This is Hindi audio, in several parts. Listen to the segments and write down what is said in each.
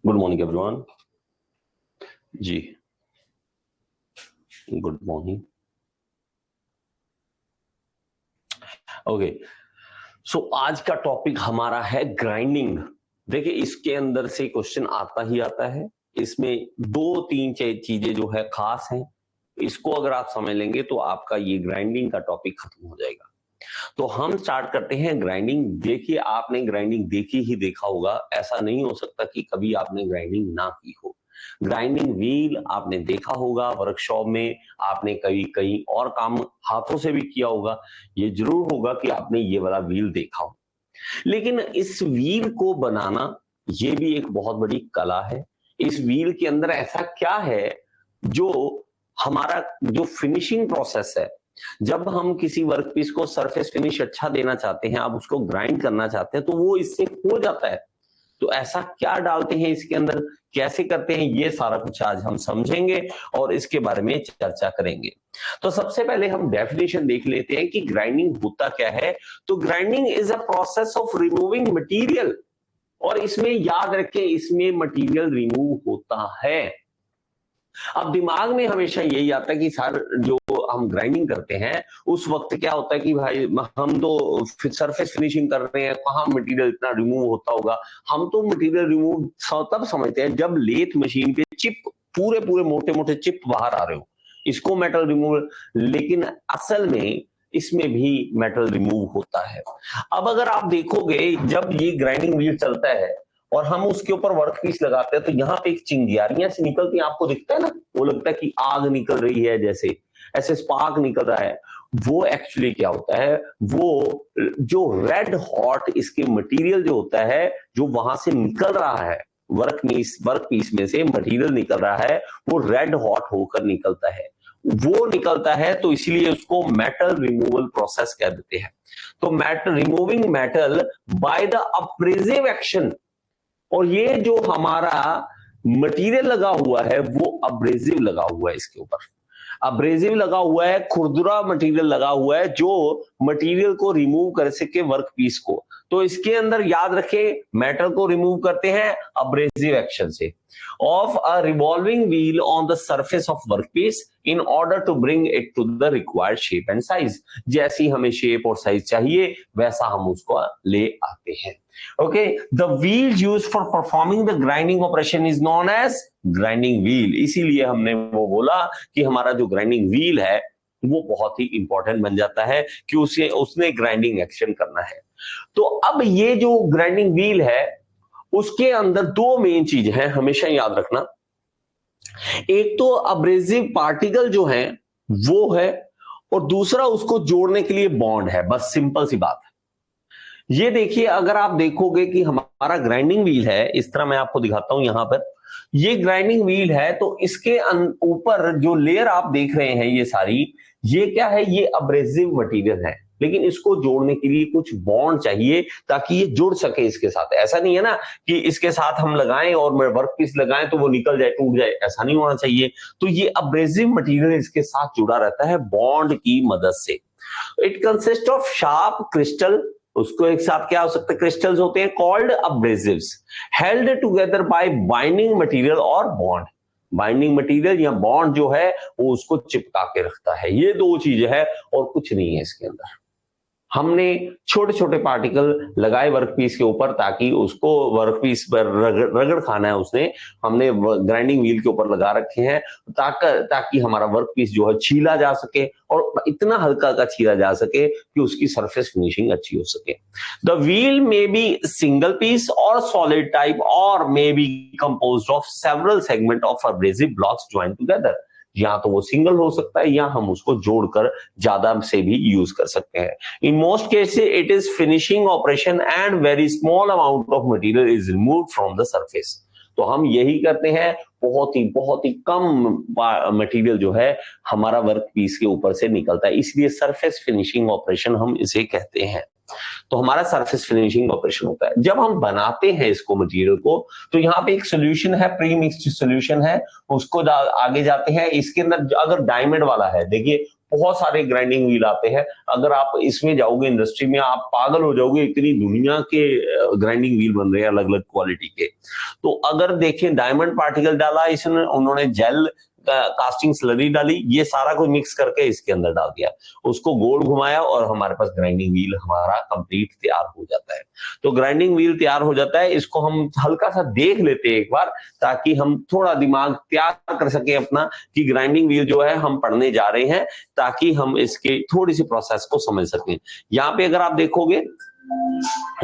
Good morning everyone. जी, गुड मॉर्निंग। ओके, सो आज का टॉपिक हमारा है ग्राइंडिंग। देखिए, इसके अंदर से क्वेश्चन आता ही आता है। इसमें दो तीन चीजें जो है खास हैं, इसको अगर आप समझ लेंगे तो आपका ये ग्राइंडिंग का टॉपिक खत्म हो जाएगा। तो हम स्टार्ट करते हैं ग्राइंडिंग। देखिए, आपने ग्राइंडिंग देखी ही देखा होगा, ऐसा नहीं हो सकता कि कभी आपने ग्राइंडिंग ना की हो। ग्राइंडिंग व्हील आपने देखा होगा वर्कशॉप में, आपने कभी कहीं और काम हाथों से भी किया होगा। ये जरूर होगा कि आपने ये वाला व्हील देखा हो, लेकिन इस व्हील को बनाना ये भी एक बहुत बड़ी कला है। इस व्हील के अंदर ऐसा क्या है जो हमारा जो फिनिशिंग प्रोसेस है, जब हम किसी वर्कपीस को सरफेस फिनिश अच्छा देना चाहते हैं, आप उसको ग्राइंड करना चाहते हैं, तो वो इससे हो जाता है। तो ऐसा क्या डालते हैं इसके अंदर, कैसे करते हैं, ये सारा कुछ आज हम समझेंगे और इसके बारे में चर्चा करेंगे। तो सबसे पहले हम डेफिनेशन देख लेते हैं कि ग्राइंडिंग होता क्या है। तो grinding is a process of removing material, और इसमें याद रखें, इसमें मटेरियल रिमूव होता है। अब दिमाग में हमेशा यही आता है कि सर, जो हम ग्राइंडिंग करते हैं उस वक्त क्या होता है कि भाई हम तो सरफेस फिनिशिंग कर रहे हैं, कहाँ मटेरियल इतना रिमूव होता होगा। हम तो मटेरियल रिमूव तब समझते हैं जब लेथ मशीन पे चिप, पूरे पूरे मोटे मोटे चिप बाहर आ रहे हो, इसको मेटल रिमूव। लेकिन असल में इसमें भी मेटल रिमूव होता है। अब अगर आप देखोगे, जब ये ग्राइंडिंग व्हील चलता है और हम उसके ऊपर वर्क पीस लगाते हैं, तो यहाँ पे एक चिंगारियां सी निकलती है, आपको दिखता है ना, वो लगता है कि आग निकल रही है, जैसे ऐसे स्पार्क निकल रहा है। वो एक्चुअली क्या होता है, वो जो रेड हॉट इसके मटेरियल जो होता है, जो वहां से निकल रहा है, वर्क पीस में से मटेरियल निकल रहा है, वो रेड हॉट होकर निकलता है। वो निकलता है तो इसलिए उसको मेटल रिमूवल प्रोसेस कह देते हैं। तो metal removing metal by the abrasive action, और ये जो हमारा मटेरियल लगा हुआ है वो अब्रेसिव लगा हुआ है, इसके ऊपर अब्रेसिव लगा हुआ है, खुरदुरा मटेरियल लगा हुआ है जो मटेरियल को रिमूव कर सके वर्क पीस को। तो इसके अंदर याद रखें, मेटल को रिमूव करते हैं अब्रेसिव एक्शन से off a revolving wheel on the surface of work piece in order to bring it to the required shape and size. जैसी हमें शेप और साइज चाहिए वैसा हम उसको ले आते हैं। Okay, the wheel used for performing the grinding operation is known as grinding wheel। इसीलिए हमने वो बोला कि हमारा जो ग्राइंडिंग व्हील है वो बहुत ही इंपॉर्टेंट बन जाता है कि उसने ग्राइंडिंग एक्शन करना है। तो अब ये जो ग्राइंडिंग व्हील है उसके अंदर दो मेन चीज है, हमेशा याद रखना। एक तो अब्रेसिव पार्टिकल जो है वो है, और दूसरा उसको जोड़ने के लिए बॉन्ड है। बस सिंपल सी बात है। ये देखिए, अगर आप देखोगे कि हमारा ग्राइंडिंग व्हील है, इस तरह मैं आपको दिखाता हूं, यहां पर ये ग्राइंडिंग व्हील है, तो इसके ऊपर जो लेयर आप देख रहे हैं ये सारी, ये क्या है, ये अब्रेसिव मटेरियल है। लेकिन इसको जोड़ने के लिए कुछ बॉन्ड चाहिए ताकि ये जुड़ सके इसके साथ। ऐसा नहीं है ना कि इसके साथ हम लगाएं और वर्क पीस लगाएं तो वो निकल जाए, टूट जाए, ऐसा नहीं होना चाहिए। तो ये अब्रेसिव मटेरियल इसके साथ जुड़ा रहता है बॉन्ड की मदद से। It consist of sharp crystal, उसको एक साथ क्या हो सकता है, क्रिस्टल्स होते हैं called abrasives, held together by binding material और बॉन्ड। बाइंडिंग मटेरियल या बॉन्ड जो है वो उसको चिपका के रखता है। ये दो चीजें है और कुछ नहीं है इसके अंदर। हमने छोटे छोटे पार्टिकल लगाए वर्कपीस के ऊपर ताकि उसको वर्कपीस पर रगड़ खाना है उसने, हमने ग्राइंडिंग व्हील के ऊपर लगा रखे हैं ताकि हमारा वर्कपीस जो है छीला जा सके, और इतना हल्का का छीला जा सके कि उसकी सरफेस फिनिशिंग अच्छी हो सके। The wheel may be single piece और सॉलिड टाइप और may be composed of several segment of abrasive blocks join together. या तो वो सिंगल हो सकता है या हम उसको जोड़कर ज्यादा से भी यूज कर सकते हैं। In most cases, it is finishing operation and very small amount of material is removed from the surface। तो हम यही करते हैं, बहुत ही कम मटेरियल जो है हमारा वर्क पीस के ऊपर से निकलता है, इसलिए सरफेस फिनिशिंग ऑपरेशन हम इसे कहते हैं। तो हमारा सरफेस फिनिशिंग ऑपरेशन होता है जब हम बनाते हैं इसको मटेरियल को। तो यहाँ पे एक सोल्यूशन है, प्री मिक्स्ड सोल्यूशन है, उसको आगे जाते हैं। इसके अंदर अगर डायमंड वाला है, देखिए बहुत सारे ग्राइंडिंग व्हील आते हैं। अगर आप इसमें जाओगे इंडस्ट्री में, आप पागल हो जाओगे, इतनी दुनिया के ग्राइंडिंग व्हील बन रहे हैं अलग अलग क्वालिटी के। तो अगर देखें, डायमंड पार्टिकल डाला इसने, उन्होंने जेल कास्टिंग स्लरी डाली, ये सारा कुछ मिक्स करके इसके अंदर डाल दिया, उसको गोल घुमाया और हमारे पास ग्राइंडिंग व्हील हमारा कंप्लीट तैयार हो जाता है। तो ग्राइंडिंग व्हील तैयार हो जाता है, इसको हम हल्का सा देख लेते हैं एक बार, ताकि हम थोड़ा दिमाग तैयार कर सके अपना कि ग्राइंडिंग व्हील जो है हम पढ़ने जा रहे हैं, ताकि हम इसके थोड़ी सी प्रोसेस को समझ सकें। यहाँ पे अगर आप देखोगे,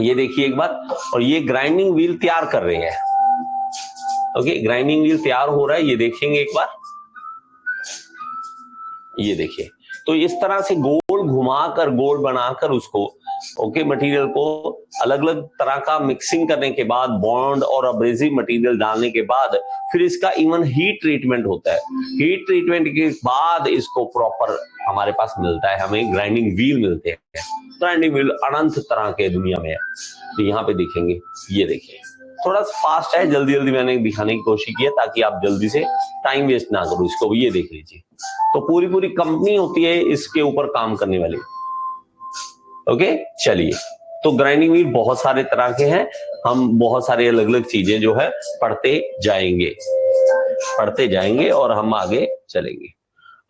ये देखिए एक बार, और ये ग्राइंडिंग व्हील तैयार कर रहे हैं। ओके, ग्राइंडिंग व्हील तैयार हो रहा है, ये देखेंगे एक बार, ये देखिए। तो इस तरह से गोल घुमाकर, गोल बनाकर उसको, ओके, मटेरियल को अलग अलग तरह का मिक्सिंग करने के बाद, बॉन्ड और अब्रेसिव मटेरियल डालने के बाद, फिर इसका इवन हीट ट्रीटमेंट होता है। हीट ट्रीटमेंट के बाद इसको प्रॉपर हमारे पास मिलता है, हमें ग्राइंडिंग व्हील मिलते हैं। ग्राइंडिंग व्हील अनंत तरह के दुनिया में है। तो यहाँ पे देखेंगे, ये देखिए, थोड़ा फास्ट है, जल्दी जल्दी मैंने दिखाने की कोशिश की है ताकि आप जल्दी से टाइम वेस्ट ना करो। इसको ये देख लीजिए, तो पूरी पूरी कंपनी होती है इसके ऊपर काम करने वाली। ओके, चलिए, तो ग्राइंडिंग व्हील बहुत सारे तरह के हैं, हम बहुत सारे अलग अलग चीजें जो है पढ़ते जाएंगे और हम आगे चलेंगे।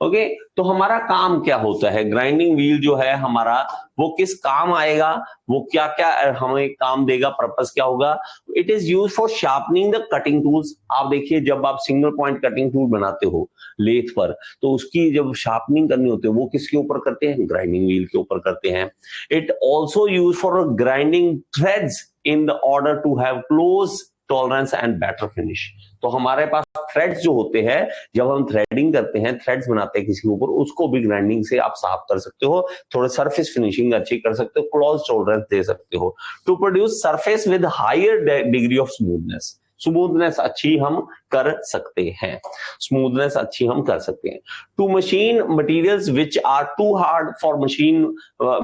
ओके, तो हमारा काम क्या होता है, ग्राइंडिंग व्हील जो है हमारा, वो किस काम आएगा, वो क्या क्या हमें काम देगा, पर्पस क्या होगा। It is use for sharpening the cutting tools. आप देखिए, जब आप सिंगल पॉइंट कटिंग टूल बनाते हो लेथ पर, तो उसकी जब शार्पनिंग करनी होती है, वो किसके ऊपर करते हैं, ग्राइंडिंग व्हील के ऊपर करते हैं। It also use for grinding threads in the order to have close tolerance and better finish. तो हमारे पास थ्रेड्स जो होते हैं, जब हम थ्रेडिंग करते हैं, थ्रेड्स बनाते हैं किसी के ऊपर, उसको भी ग्राइंडिंग से आप साफ कर सकते हो, थोड़ा सरफेस फिनिशिंग अच्छी कर सकते हो, क्लोज टॉलरेंस दे सकते हो, to produce surface with higher degree of smoothness. Smoothness अच्छी हम कर सकते हैं, स्मूथनेस अच्छी हम कर सकते हैं। To machine materials which are too hard for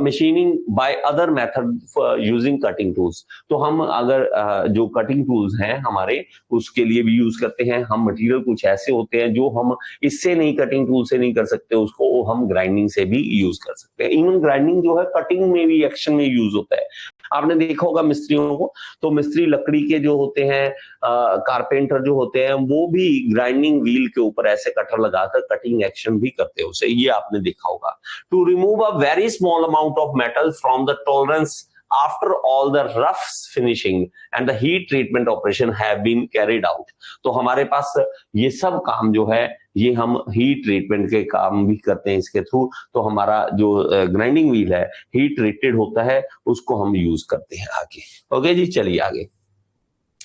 machining by other method using cutting tools. तो हम अगर जो कटिंग टूल्स हैं हमारे, उसके लिए भी यूज करते हैं हम। मटेरियल कुछ ऐसे होते हैं जो हम इससे नहीं, कटिंग टूल से नहीं कर सकते, उसको हम ग्राइंडिंग से भी यूज कर सकते हैं। इवन ग्राइंडिंग जो है कटिंग में भी, एक्शन में यूज होता है। आपने देखा होगा मिस्त्रियों को, तो मिस्त्री लकड़ी के जो होते हैं, कारपेंटर जो होते हैं, वो भी ग्राइंडिंग व्हील के ऊपर ऐसे कटर लगाकर कटिंग एक्शन भी करते हैं उसे, ये आपने देखा होगा। To remove a very small amount of metal from the tolerance after all the rough finishing and the heat treatment operation have been carried out। तो हमारे पास ये सब काम जो है, ये हम हीट ट्रीटमेंट के काम भी करते हैं इसके थ्रू। तो हमारा जो ग्राइंडिंग व्हील है, हीट ट्रीटेड होता है, उसको हम यूज करते हैं आगे। ओके जी, चलिए आगे।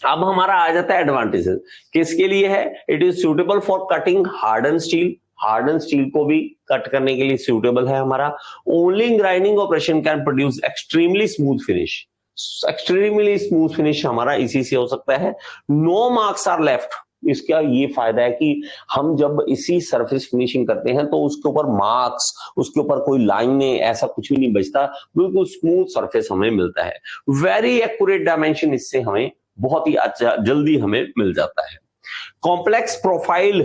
अब हमारा आ जाता है एडवांटेजेस, किसके लिए है। It is suitable for cutting harden steel, harden steel को भी कट करने के लिए सूटेबल है हमारा। Only grinding operation can produce extremely smooth finish, extremely smooth finish हमारा इसी से हो सकता है। नो मार्क्स आर लेफ्ट, इसका ये फायदा है कि हम जब इसी सरफेस फिनिशिंग करते हैं तो उसके ऊपर मार्क्स, उसके ऊपर कोई लाइनें, ऐसा कुछ भी नहीं बचता, बिल्कुल स्मूथ सरफेस हमें मिलता है। वेरी एक्यूरेट डायमेंशन इससे हमें बहुत ही अच्छा जल्दी हमें मिल जाता है। कॉम्प्लेक्स प्रोफाइल,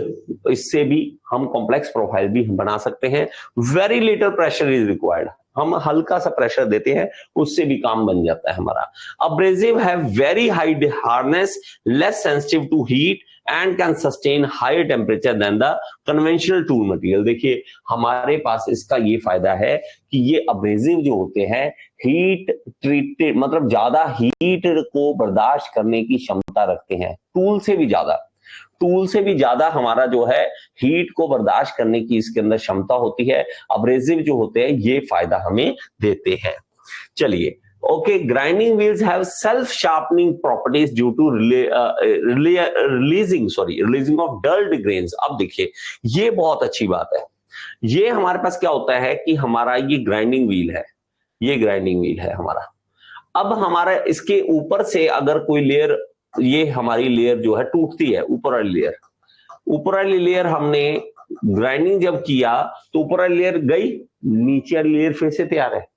इससे भी हम कॉम्प्लेक्स प्रोफाइल भी बना सकते हैं। Very little pressure is required, हम हल्का सा प्रेशर देते हैं, उससे भी काम बन जाता है हमारा। Abrasive have very high hardness, less sensitive to heat and can sustain higher temperature than the conventional tool material. देखिए, हमारे पास इसका ये फायदा है कि ये अब्रेसिव जो होते हैं, हीट ट्रीटेड, मतलब ज्यादा हीट को बर्दाश्त करने की क्षमता रखते हैं, टूल से भी ज्यादा, टूल से भी ज्यादा हमारा जो है हीट को बर्दाश्त करने की इसके अंदर क्षमता होती है। अब्रेसिव जो होते हैं ये फायदा हमें देते हैं। चलिए, okay, grinding wheels have self sharpening properties due to releasing of dulled grains. अब देखिए, ये बहुत अच्छी बात है। ये हमारे पास क्या होता है कि हमारा ये ग्राइंडिंग व्हील है, ये ग्राइंडिंग व्हील है हमारा। अब हमारा इसके ऊपर से अगर कोई लेयर, ये हमारी लेयर जो है टूटती है, ऊपर वाली लेयर, ऊपर वाली लेयर हमने ग्राइंडिंग जब किया तो ऊपर वाली लेयर गई, नीचे वाली लेयर फिर से तैयार है।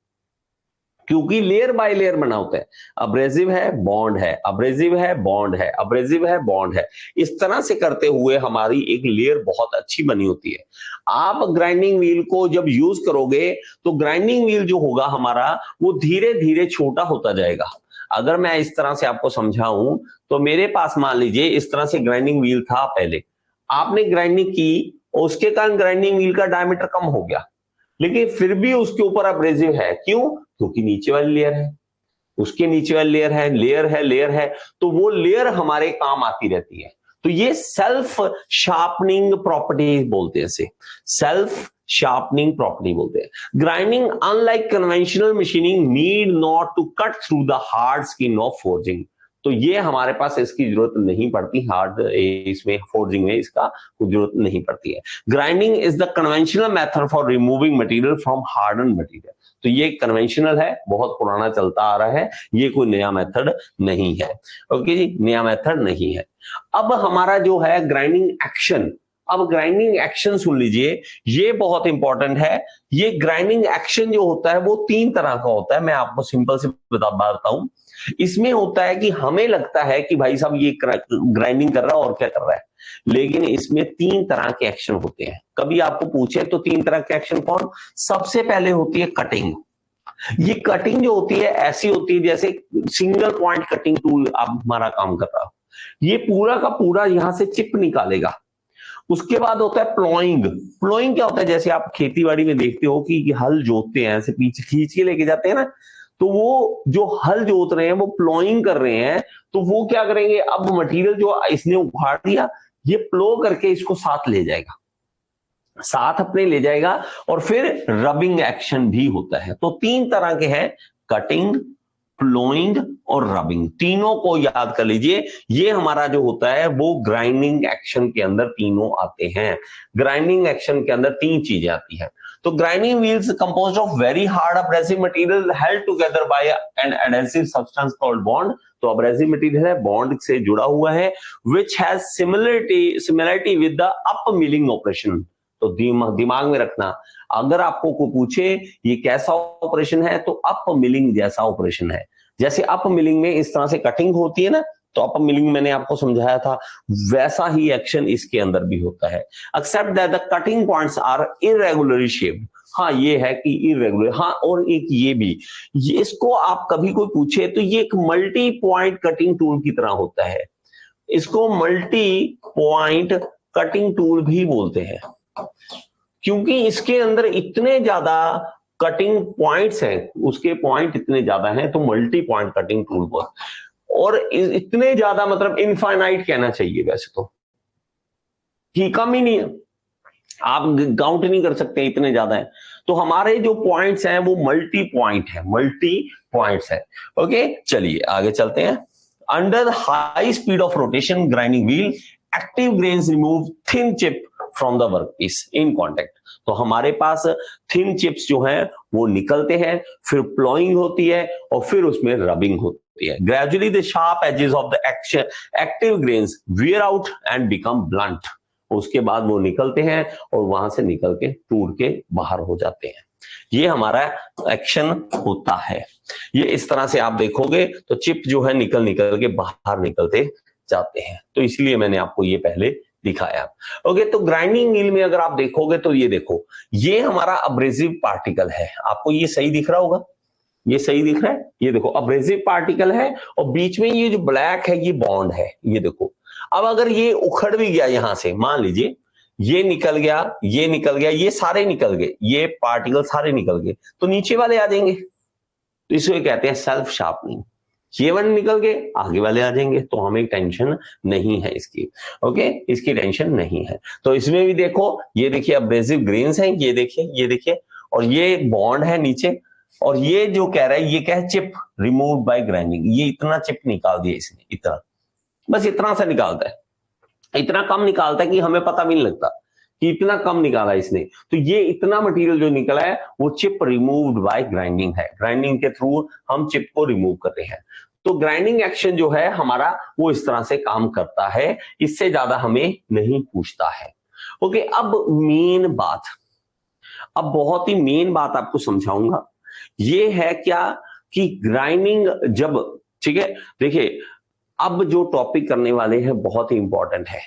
क्योंकि लेयर बाय लेयर बना होता है। अब्रेसिव है, बॉन्ड है, अब्रेसिव है, बॉन्ड है, अब्रेसिव है, बॉन्ड है। इस तरह से करते हुए हमारी एक लेयर बहुत अच्छी बनी होती है। आप ग्राइंडिंग व्हील को जब यूज करोगे तो ग्राइंडिंग व्हील जो होगा हमारा वो धीरे धीरे छोटा होता जाएगा। अगर मैं इस तरह से आपको समझाऊं तो मेरे पास मान लीजिए इस तरह से ग्राइंडिंग व्हील था पहले, आपने ग्राइंडिंग की और उसके कारण ग्राइंडिंग व्हील का डायमीटर कम हो गया, लेकिन फिर भी उसके ऊपर अब्रेसिव है। क्यों? क्योंकि नीचे वाली लेयर है, उसके नीचे वाली लेयर है, लेयर है, लेयर है, तो वो लेयर हमारे काम आती रहती है। तो ये सेल्फ शार्पनिंग प्रॉपर्टी बोलते हैं इसे, सेल्फ शार्पनिंग प्रॉपर्टी बोलते हैं। Grinding unlike conventional machining need not to cut through the hard skin of forging. तो ये हमारे पास इसकी जरूरत नहीं पड़ती, हार्ड इसमें फोर्जिंग में इसका कोई जरूरत नहीं पड़ती है। Grinding is the conventional method for removing material from harden material. तो ये कन्वेंशनल है, बहुत पुराना चलता आ रहा है, ये कोई नया मेथड नहीं है। ओके जी, नया मेथड नहीं है। अब हमारा जो है ग्राइंडिंग एक्शन, अब ग्राइंडिंग एक्शन सुन लीजिए, ये बहुत इंपॉर्टेंट है। ये ग्राइंडिंग एक्शन जो होता है वो 3 तरह का होता है, मैं आपको सिंपल से बताता हूं। इसमें होता है कि हमें लगता है कि भाई साहब ये ग्राइंडिंग कर रहा है और क्या कर रहा है, लेकिन इसमें 3 तरह के एक्शन होते हैं। कभी आपको पूछे तो 3 तरह के एक्शन कौन? सबसे पहले होती है कटिंग। ये कटिंग जो होती है ऐसी होती है जैसे सिंगल पॉइंट कटिंग टूल आप हमारा काम कर रहा हो, ये पूरा का पूरा यहां से चिप निकालेगा। उसके बाद होता है प्लॉइंग। प्लॉइंग क्या होता है? जैसे आप खेतीबाड़ी में देखते हो कि हल जोतते हैं, ऐसे पीछे खींच के लेके जाते हैं ना, तो वो जो हल जोत रहे हैं वो प्लॉइंग कर रहे हैं। तो वो क्या करेंगे, अब मटेरियल जो इसने उखाड़ दिया, ये प्लो करके इसको साथ ले जाएगा, साथ अपने ले जाएगा। और फिर रबिंग एक्शन भी होता है। तो 3 तरह के हैं, कटिंग, प्लोइंग और रबिंग। तीनों को याद कर लीजिए, ये हमारा जो होता है वो ग्राइंडिंग एक्शन के अंदर तीनों आते हैं। ग्राइंडिंग एक्शन के अंदर 3 चीजें आती हैं। तो grinding wheels composed of very hard abrasive material held together by an adhesive substance called bond. तो अब्रेसिव मटेरियल है, बॉन्ड से जुड़ा हुआ है, which has similarity with the up milling operation. तो दिमाग में रखना, अगर आपको कोई पूछे ये कैसा ऑपरेशन है, तो अप मिलिंग जैसा ऑपरेशन है। जैसे अप मिलिंग में इस तरह से कटिंग होती है ना, तो अप मिलिंग मैंने आपको समझाया था, वैसा ही एक्शन इसके अंदर भी होता है। Except that the cutting points are irregularly shaped. हाँ, ये है कि इरेगुलर। हाँ, और एक ये भी, इसको आप कभी कोई पूछे तो ये एक मल्टी पॉइंट कटिंग टूल की तरह होता है। इसको मल्टी पॉइंट कटिंग टूल भी बोलते हैं, क्योंकि इसके अंदर इतने ज्यादा कटिंग पॉइंट्स हैं, उसके पॉइंट इतने ज्यादा हैं, तो मल्टी पॉइंट कटिंग टूल बोल। और इतने ज्यादा मतलब इनफाइनाइट कहना चाहिए वैसे तो, कि कम ही नहीं है, आप काउंट नहीं कर सकते, इतने ज्यादा है। तो हमारे जो पॉइंट्स हैं वो मल्टी पॉइंट है, मल्टी पॉइंट्स है। ओके, चलिए आगे चलते हैं। Under high speed of rotation grinding wheel active grains remove thin chip from the workpiece in contact. तो हमारे पास थिन चिप्स जो हैं वो निकलते हैं, फिर प्लॉइंग होती है और फिर उसमें रबिंग होती है। Gradually the sharp edges of the active grains wear out and become blunt. उसके बाद वो निकलते हैं और वहां से निकल के टूट के बाहर हो जाते हैं। ये हमारा एक्शन होता है। ये इस तरह से आप देखोगे तो चिप जो है निकल निकल के बाहर निकलते जाते हैं। तो इसलिए मैंने आपको ये पहले दिखाया। ओके, तो ग्राइंडिंग व्हील में अगर आप देखोगे तो ये देखो, ये हमारा अब्रेसिव पार्टिकल है। आपको ये सही दिख रहा होगा, ये सही दिख रहा है। ये देखो अब्रेसिव पार्टिकल है और बीच में ये जो ब्लैक है ये बॉन्ड है। ये देखो, अब अगर ये उखड़ भी गया यहां से, मान लीजिए ये निकल गया, ये निकल गया, ये सारे निकल गए, ये पार्टिकल सारे निकल गए, तो नीचे वाले आ जाएंगे। तो इसको कहते हैं सेल्फ शार्पनिंग। ये वन निकल गए, आगे वाले आ जाएंगे, तो हमें टेंशन नहीं है इसकी। ओके, इसकी टेंशन नहीं है। तो इसमें भी देखो, ये देखिए अब्रेसिव ग्रेन्स हैं, ये देखिए, ये देखिए, और ये बॉन्ड है नीचे, और ये जो कह रहा है ये क्या है, चिप रिमूव बाय ग्राइंडिंग। ये इतना चिप निकाल दिया इसने, इतना, बस इतना सा निकालता है, इतना कम निकालता है कि हमें पता भी नहीं लगता कि इतना कम निकाला इसने। तो ये इतना मटेरियल जो निकला है वो चिप रिमूव्ड बाय ग्राइंडिंग है। ग्राइंडिंग के थ्रू हम चिप को रिमूव कर रहे हैं। तो ग्राइंडिंग एक्शन जो है हमारा वो इस तरह से काम करता है, इससे ज्यादा हमें नहीं पूछता है। ओके, अब मेन बात, अब बहुत ही मेन बात आपको समझाऊंगा, ये है क्या, कि ग्राइंडिंग जब, ठीक है, देखिए अब जो टॉपिक करने वाले हैं बहुत ही इंपॉर्टेंट है।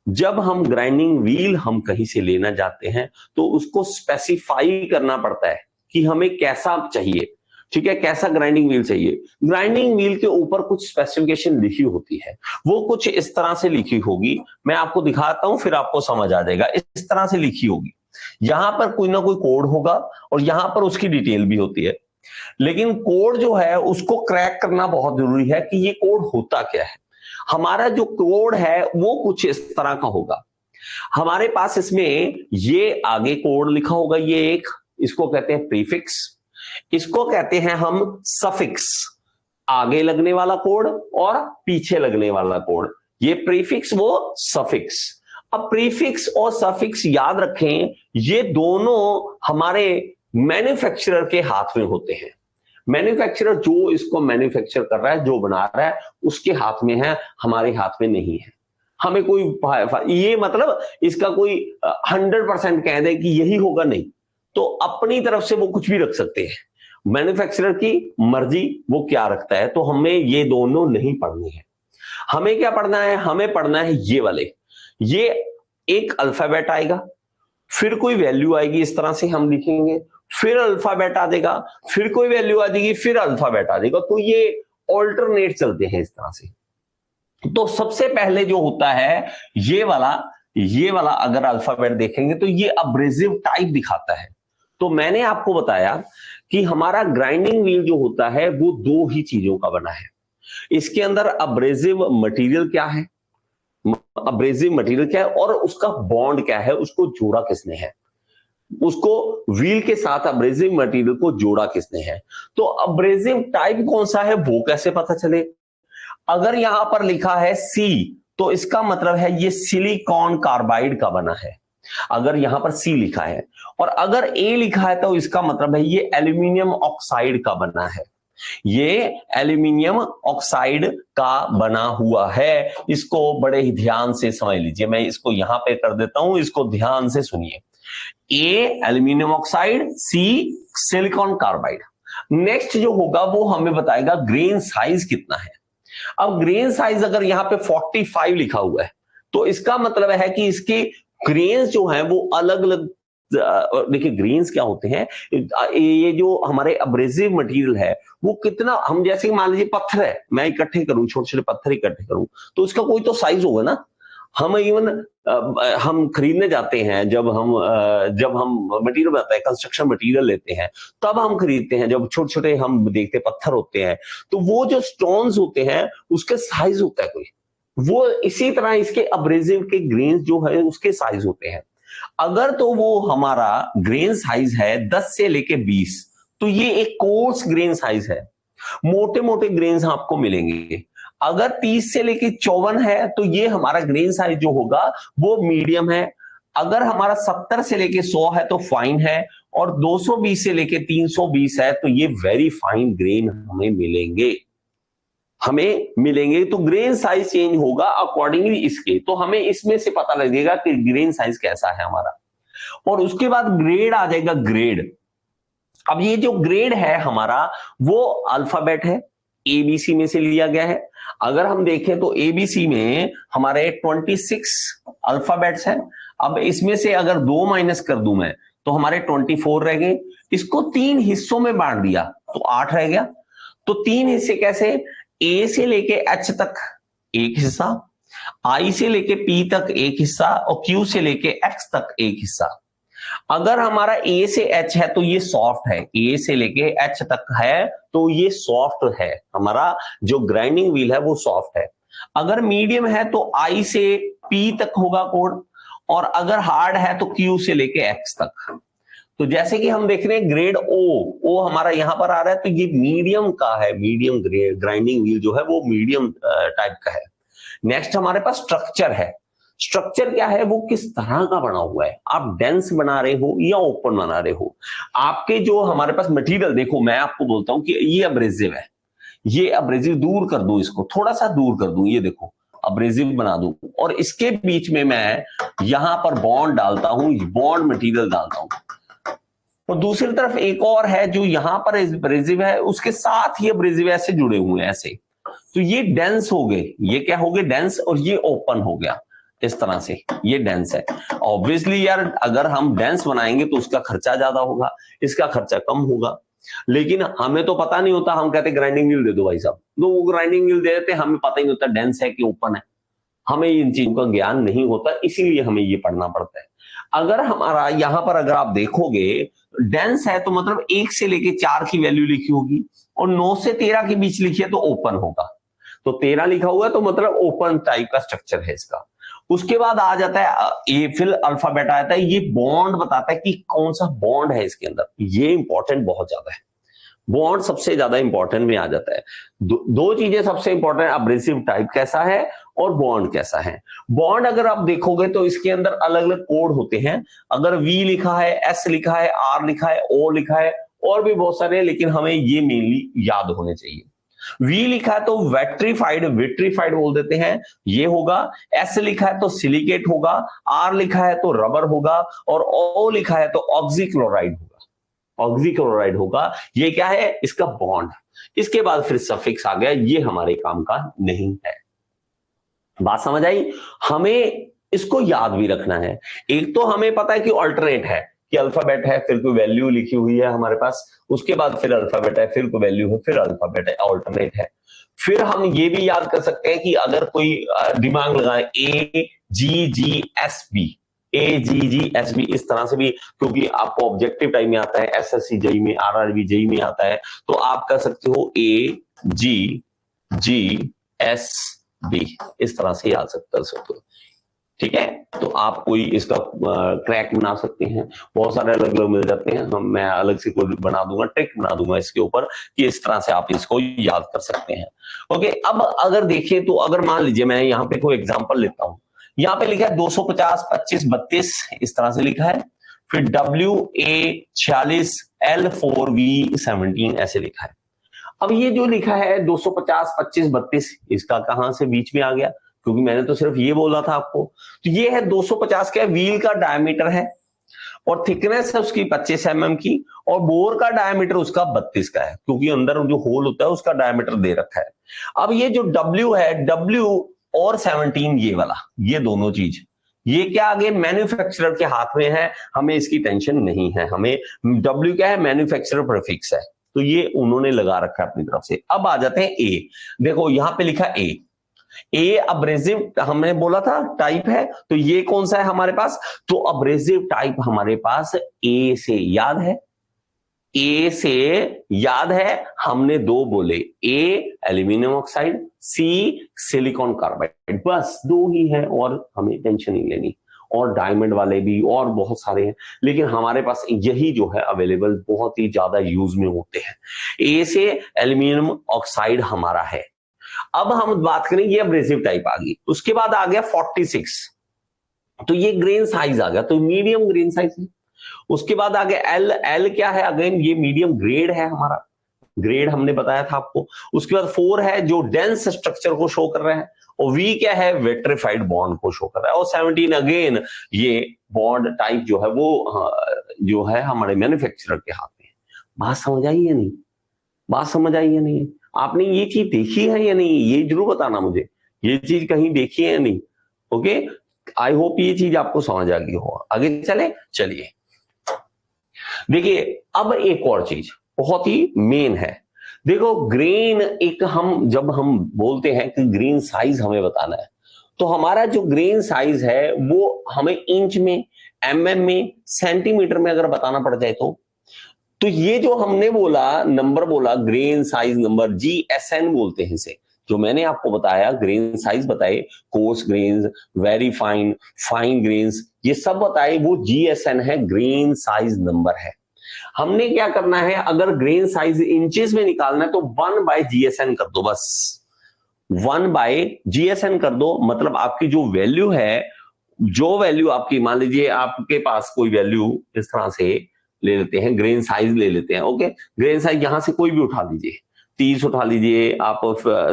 जब हम ग्राइंडिंग व्हील हम कहीं से लेना जाते हैं तो उसको स्पेसिफाई करना पड़ता है कि हमें कैसा चाहिए, ठीक है, कैसा ग्राइंडिंग व्हील चाहिए। ग्राइंडिंग व्हील के ऊपर कुछ स्पेसिफिकेशन लिखी होती है, वो कुछ इस तरह से लिखी होगी, मैं आपको दिखाता हूं फिर आपको समझ आ जाएगा। इस तरह से लिखी होगी, यहां पर कोई ना कोई कोड होगा और यहां पर उसकी डिटेल भी होती है, लेकिन कोड जो है उसको क्रैक करना बहुत जरूरी है कि ये कोड होता क्या है। हमारा जो कोड है वो कुछ इस तरह का होगा। हमारे पास इसमें ये आगे कोड लिखा होगा, ये एक, इसको कहते हैं प्रीफिक्स, इसको कहते हैं हम सफिक्स, आगे लगने वाला कोड और पीछे लगने वाला कोड, ये प्रीफिक्स वो सफिक्स। अब प्रीफिक्स और सफिक्स याद रखें, ये दोनों हमारे मैन्युफैक्चरर के हाथ में होते हैं। मैन्युफैक्चरर जो इसको मैन्युफैक्चर कर रहा है, जो बना रहा है, उसके हाथ में है, हमारे हाथ में नहीं है। हमें कोई ये मतलब इसका कोई 100% कह दे कि यही होगा, नहीं, तो अपनी तरफ से वो कुछ भी रख सकते हैं। मैन्युफैक्चरर की मर्जी वो क्या रखता है, तो हमें ये दोनों नहीं पढ़नी है। हमें क्या पढ़ना है, हमें पढ़ना है ये वाले, ये एक अल्फाबेट आएगा, फिर कोई वैल्यू आएगी, इस तरह से हम लिखेंगे, फिर अल्फाबेट आ देगा, फिर कोई वैल्यू आ जाएगी, फिर अल्फाबेट आ जाएगा, तो ये ऑल्टरनेट चलते हैं इस तरह से। तो सबसे पहले जो होता है ये वाला अगर अल्फाबेट देखेंगे तो ये अब्रेसिव टाइप दिखाता है। तो मैंने आपको बताया कि हमारा ग्राइंडिंग व्हील जो होता है वो दो ही चीजों का बना है। इसके अंदर अब्रेसिव मटेरियल क्या है, अब्रेसिव मटेरियल क्या है और उसका बॉन्ड क्या है, उसको जोड़ा किसने है, उसको व्हील के साथ अब्रेसिव मटेरियल को जोड़ा किसने है। तो अब्रेसिव टाइप कौन सा है वो कैसे पता चले। अगर यहां पर लिखा है सी तो इसका मतलब है ये सिलिकॉन कार्बाइड का बना है, अगर यहां पर सी लिखा है, और अगर ए लिखा है तो इसका मतलब है ये एल्यूमिनियम ऑक्साइड का बना है, ये एल्यूमिनियम ऑक्साइड का बना हुआ है। इसको बड़े ही ध्यान से समझ लीजिए, मैं इसको यहां पे कर देता हूं, इसको ध्यान से सुनिए। ए एल्यूमिनियम ऑक्साइड, सी सिलिकॉन कार्बाइड। नेक्स्ट जो होगा वो हमें बताएगा ग्रेन साइज कितना है। अब ग्रेन साइज अगर यहां पे 45 लिखा हुआ है तो इसका मतलब है कि इसके ग्रेन्स जो हैं वो अलग अलग, देखिए ग्रेन्स क्या होते हैं, ये जो हमारे अब्रेसिव मटेरियल है वो कितना, हम जैसे मान लीजिए पत्थर है, मैं इकट्ठे करूं, छोटे छोटे पत्थर इकट्ठे करूं, तो उसका कोई तो साइज होगा ना। हम इवन हम खरीदने जाते हैं, जब हम मटेरियल बनाते हैं, कंस्ट्रक्शन मटेरियल लेते हैं, तब हम खरीदते हैं, जब छोटे छोटे हम देखते पत्थर होते हैं, तो वो जो स्टोन्स होते हैं उसके साइज होता है कोई, वो इसी तरह इसके अब्रेसिव के ग्रेन्स जो है उसके साइज होते हैं। अगर तो वो हमारा ग्रेन साइज है 10 से लेके 20, तो ये एक कोर्स ग्रेन साइज है, मोटे मोटे ग्रेन्स आपको मिलेंगे। अगर 30 से लेके 54 है तो ये हमारा ग्रेन साइज जो होगा वो मीडियम है। अगर हमारा 70 से लेके 100 है तो फाइन है, और 220 से लेके 320 है तो ये वेरी फाइन ग्रेन हमें मिलेंगे। तो ग्रेन साइज चेंज होगा अकॉर्डिंगली इसके, तो हमें इसमें से पता लगेगा कि ग्रेन साइज कैसा है हमारा। और उसके बाद ग्रेड आ जाएगा, ग्रेड। अब ये जो ग्रेड है हमारा वो अल्फाबेट है, एबीसी में से लिया गया है। अगर हम देखें तो एबीसी में हमारे 26 अल्फाबेट्स हैं। अब इसमें से अगर 2 माइनस कर दूं मैं तो हमारे 24 रह गए। इसको 3 हिस्सों में बांट दिया तो 8 रह गया। तो 3 हिस्से कैसे, ए से लेके एच तक एक हिस्सा, आई से लेके पी तक एक हिस्सा, और क्यू से लेके एक्स तक एक हिस्सा। अगर हमारा ए से एच है तो ये सॉफ्ट है, ए से लेके एच तक है तो ये सॉफ्ट है, हमारा जो ग्राइंडिंग व्हील है वो सॉफ्ट है। अगर मीडियम है तो आई से पी तक होगा कोड, और अगर हार्ड है तो क्यू से लेके एक्स तक। तो जैसे कि हम देख रहे हैं ग्रेड ओ हमारा यहां पर आ रहा है, तो ये मीडियम का है, मीडियम ग्राइंडिंग व्हील जो है वो मीडियम टाइप का है। नेक्स्ट हमारे पास स्ट्रक्चर है। स्ट्रक्चर क्या है, वो किस तरह का बना हुआ है, आप डेंस बना रहे हो या ओपन बना रहे हो। आपके जो हमारे पास मटेरियल, देखो मैं आपको बोलता हूं कि ये अब्रेसिव है, ये अब्रेसिव दूर कर दूं, इसको थोड़ा सा दूर कर दूं, ये देखो अब्रेसिव बना दूं, और इसके बीच में मैं यहां पर बॉन्ड डालता हूं, बॉन्ड मटेरियल डालता हूं। और दूसरी तरफ एक और है जो यहां पर एब्रेसिव है, उसके साथ ही एब्रेसिव ऐसे जुड़े हुए हैं ऐसे, तो ये डेंस हो गए, ये क्या हो गए डेंस, और ये ओपन हो गया इस तरह से, ये डेंस है। ऑब्वियसली यार अगर हम डेंस बनाएंगे तो उसका खर्चा ज्यादा होगा, इसका खर्चा कम होगा, लेकिन हमें तो पता नहीं होता, हम कहते ग्राइंडिंग व्हील दे दो भाई साहब, तो वो ग्राइंडिंग व्हील दे देते, हमें पता ही नहीं होता डेंस है कि ओपन है, हमें इन चीजों का ज्ञान नहीं होता, इसीलिए हमें ये पढ़ना पड़ता है। अगर हमारा यहां पर अगर आप देखोगे डेंस है तो मतलब 1 से लेके 4 की वैल्यू लिखी होगी, और 9 से 13 के बीच लिखी है तो ओपन होगा, तो 13 लिखा हुआ है तो मतलब ओपन टाइप का स्ट्रक्चर है इसका। उसके बाद आ जाता है ए, फिर अल्फाबेट आता है, ये बॉन्ड बताता है कि कौन सा बॉन्ड है इसके अंदर, ये इंपॉर्टेंट बहुत ज्यादा है, बॉन्ड सबसे ज्यादा इंपॉर्टेंट में आ जाता है। दो चीजें सबसे इंपॉर्टेंट, अब्रेसिव टाइप कैसा है और बॉन्ड कैसा है। बॉन्ड अगर आप देखोगे तो इसके अंदर अलग अलग कोड होते हैं, अगर वी लिखा है, एस लिखा है, आर लिखा है, ओ लिखा है, और भी बहुत सारे, लेकिन हमें ये मेनली याद होने चाहिए। वी लिखा है तो वेट्रीफाइड, विट्रीफाइड बोल देते हैं, ये होगा। एस लिखा है तो सिलिकेट होगा, आर लिखा है तो रबर होगा, और ओ लिखा है तो ऑक्सीक्लोराइड होगा, ऑक्सीक्लोराइड होगा। ये क्या है, इसका बॉन्ड। इसके बाद फिर सफिक्स आ गया, ये हमारे काम का नहीं है। बात समझ आई? हमें इसको याद भी रखना है। एक तो हमें पता है कि अल्टरनेट है, कि अल्फाबेट है फिर कोई वैल्यू लिखी हुई है हमारे पास, उसके बाद फिर अल्फाबेट है फिर कोई वैल्यू है फिर अल्फाबेट है, अल्टरनेट है। फिर हम ये भी याद कर सकते हैं कि अगर कोई दिमाग लगाए ए जी जी एस बी, ए जी जी एस बी, इस तरह से भी, क्योंकि आपको ऑब्जेक्टिव टाइम में आता है, एसएससी जेई में, आरआरबी जेई में आता है, तो आप कर सकते हो ए जी जी एस बी, इस तरह से याद कर सकते हो। ठीक है, तो आप कोई इसका क्रैक बना सकते हैं, बहुत सारे अलग अलग मिल जाते हैं, मैं अलग से कोई बना दूंगा, ट्रिक बना दूंगा इसके ऊपर कि इस तरह से आप इसको याद कर सकते हैं। ओके, अब अगर देखें तो अगर मान लीजिए मैं यहाँ पे कोई एग्जांपल लेता हूं, यहाँ पे लिखा है 250 25 32, इस तरह से लिखा है, फिर WA 46 L4V 17 ऐसे लिखा है। अब ये जो लिखा है 250 25 32, इसका कहां से बीच में आ गया, क्योंकि मैंने तो सिर्फ ये बोला था आपको। तो ये है 250 का व्हील का डायमीटर है, और थिकनेस है उसकी 25 mm की, और बोर का डायमीटर उसका 32 का है, क्योंकि अंदर जो होल होता है उसका डायमीटर दे रखा है। अब ये जो W है, W और 17 ये वाला, ये दोनों चीज, ये क्या आगे मैन्युफैक्चरर के हाथ में है, हमें इसकी टेंशन नहीं है। हमें W क्या है, मैन्युफैक्चरर प्रीफिक्स है, तो ये उन्होंने लगा रखा है अपनी तरफ से। अब आ जाते हैं ए, देखो यहां पे लिखा ए अब्रेसिव, हमने बोला था टाइप है, तो ये कौन सा है हमारे पास, तो अब्रेसिव टाइप हमारे पास ए से याद है, ए से याद है, हमने दो बोले, ए एल्यूमिनियम ऑक्साइड, सी सिलिकॉन कार्बाइड, बस दो ही है, और हमें टेंशन नहीं लेनी। और डायमंड वाले भी और बहुत सारे हैं, लेकिन हमारे पास यही जो है अवेलेबल, बहुत ही ज्यादा यूज में होते हैं। ए से एल्यूमिनियम ऑक्साइड हमारा है। अब हम बात करें, ये अब्रेसिव टाइप आ गई, उसके बाद आ गया 46, तो ये ग्रेन साइज आ गया, तो मीडियम ग्रेन साइज है। उसके बाद आ गया एल क्या है, अगेन ये मीडियम ग्रेड है हमारा, ग्रेड हमने बताया था आपको। उसके बाद 4 है जो डेंस स्ट्रक्चर को शो कर रहा है, और वी क्या है, वेट्रीफाइड बॉन्ड को शो कर रहा है, और 17 अगेन ये बॉन्ड टाइप जो है वो जो है हमारे मैन्युफैक्चरर के हाथ में। बात समझ आई या नहीं? बात समझ आई या नहीं? आपने ये चीज देखी है या नहीं, ये जरूर बताना मुझे, ये चीज कहीं देखी है या नहीं। ओके, आई होप ये चीज आपको समझ आ गई हो। आगे चलिए देखिए, अब एक और चीज बहुत ही मेन है। देखो ग्रेन, एक हम जब हम बोलते हैं कि ग्रेन साइज हमें बताना है, तो हमारा जो ग्रेन साइज है वो हमें इंच में, mm में, सेंटीमीटर में अगर बताना पड़ जाए तो ये जो हमने बोला नंबर बोला, ग्रेन साइज नंबर, GSN बोलते हैं इसे, जो मैंने आपको बताया ग्रेन साइज बताए, course grains, very fine, fine grains, ये सब बताए, वो GSN है, ग्रेन साइज नंबर है। हमने क्या करना है, अगर ग्रेन साइज इंचेस में निकालना है तो 1/GSN कर दो, बस 1/GSN कर दो। मतलब आपकी जो वैल्यू है, जो वैल्यू आपकी, मान लीजिए आपके पास कोई वैल्यू इस तरह से ले लेते हैं, ग्रेन साइज ले लेते हैं। ओके, ग्रेन साइज यहां से कोई भी उठा लीजिए, 30 उठा लीजिए आप,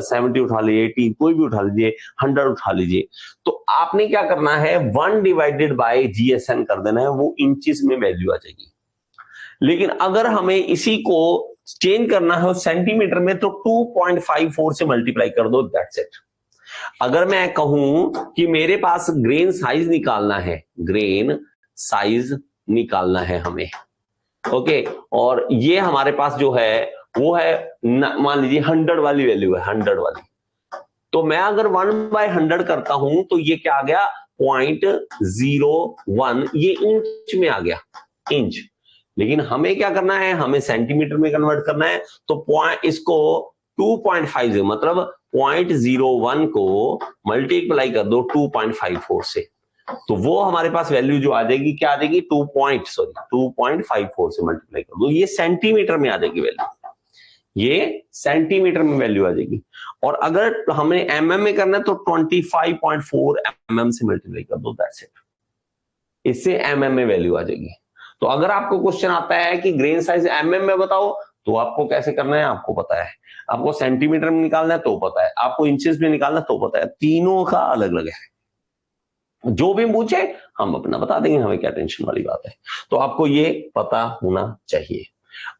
70 उठा लीजिए, 80 कोई भी उठा लीजिए, 100 उठा लीजिए, तो आपने क्या करना है, 1/GSN कर देना है, वो इंचेस में वैल्यू आ जाएगी। लेकिन अगर हमें इसी को चेंज करना है सेंटीमीटर में तो 2.54 से मल्टीप्लाई कर दो, दैट्स इट। अगर मैं कहूं कि मेरे पास ग्रेन साइज निकालना है, ग्रेन साइज निकालना है हमें, ओके, और ये हमारे पास जो है वो है मान लीजिए 100 वाली वैल्यू है, 100 वाली, तो मैं अगर 1/100 करता हूं तो ये क्या आ गया 0.01, ये इंच में आ गया, इंच। लेकिन हमें क्या करना है, हमें सेंटीमीटर में कन्वर्ट करना है, तो इसको 2.50 मतलब 0.01 को मल्टीप्लाई कर दो 2.54 से, तो वो हमारे पास वैल्यू जो आ जाएगी क्या आ जाएगी 2.54 से मल्टीप्लाई कर दो, ये सेंटीमीटर में आ जाएगी वैल्यू, ये सेंटीमीटर में वैल्यू आ जाएगी। और अगर हमें एमएम में करना है तो 25.4 mm से मल्टीप्लाई कर दो, दैट्स इट, इससे एमएम में वैल्यू आ जाएगी। तो अगर आपको क्वेश्चन आता है कि ग्रेन साइज एमएम में बताओ, तो आपको कैसे करना है आपको पता है, आपको सेंटीमीटर में निकालना है तो पता है, आपको इंचेस में निकालना है तो पता है, तीनों का अलग अलग है। जो भी पूछे हम अपना बता देंगे, हमें क्या टेंशन वाली बात है। तो आपको ये पता होना चाहिए।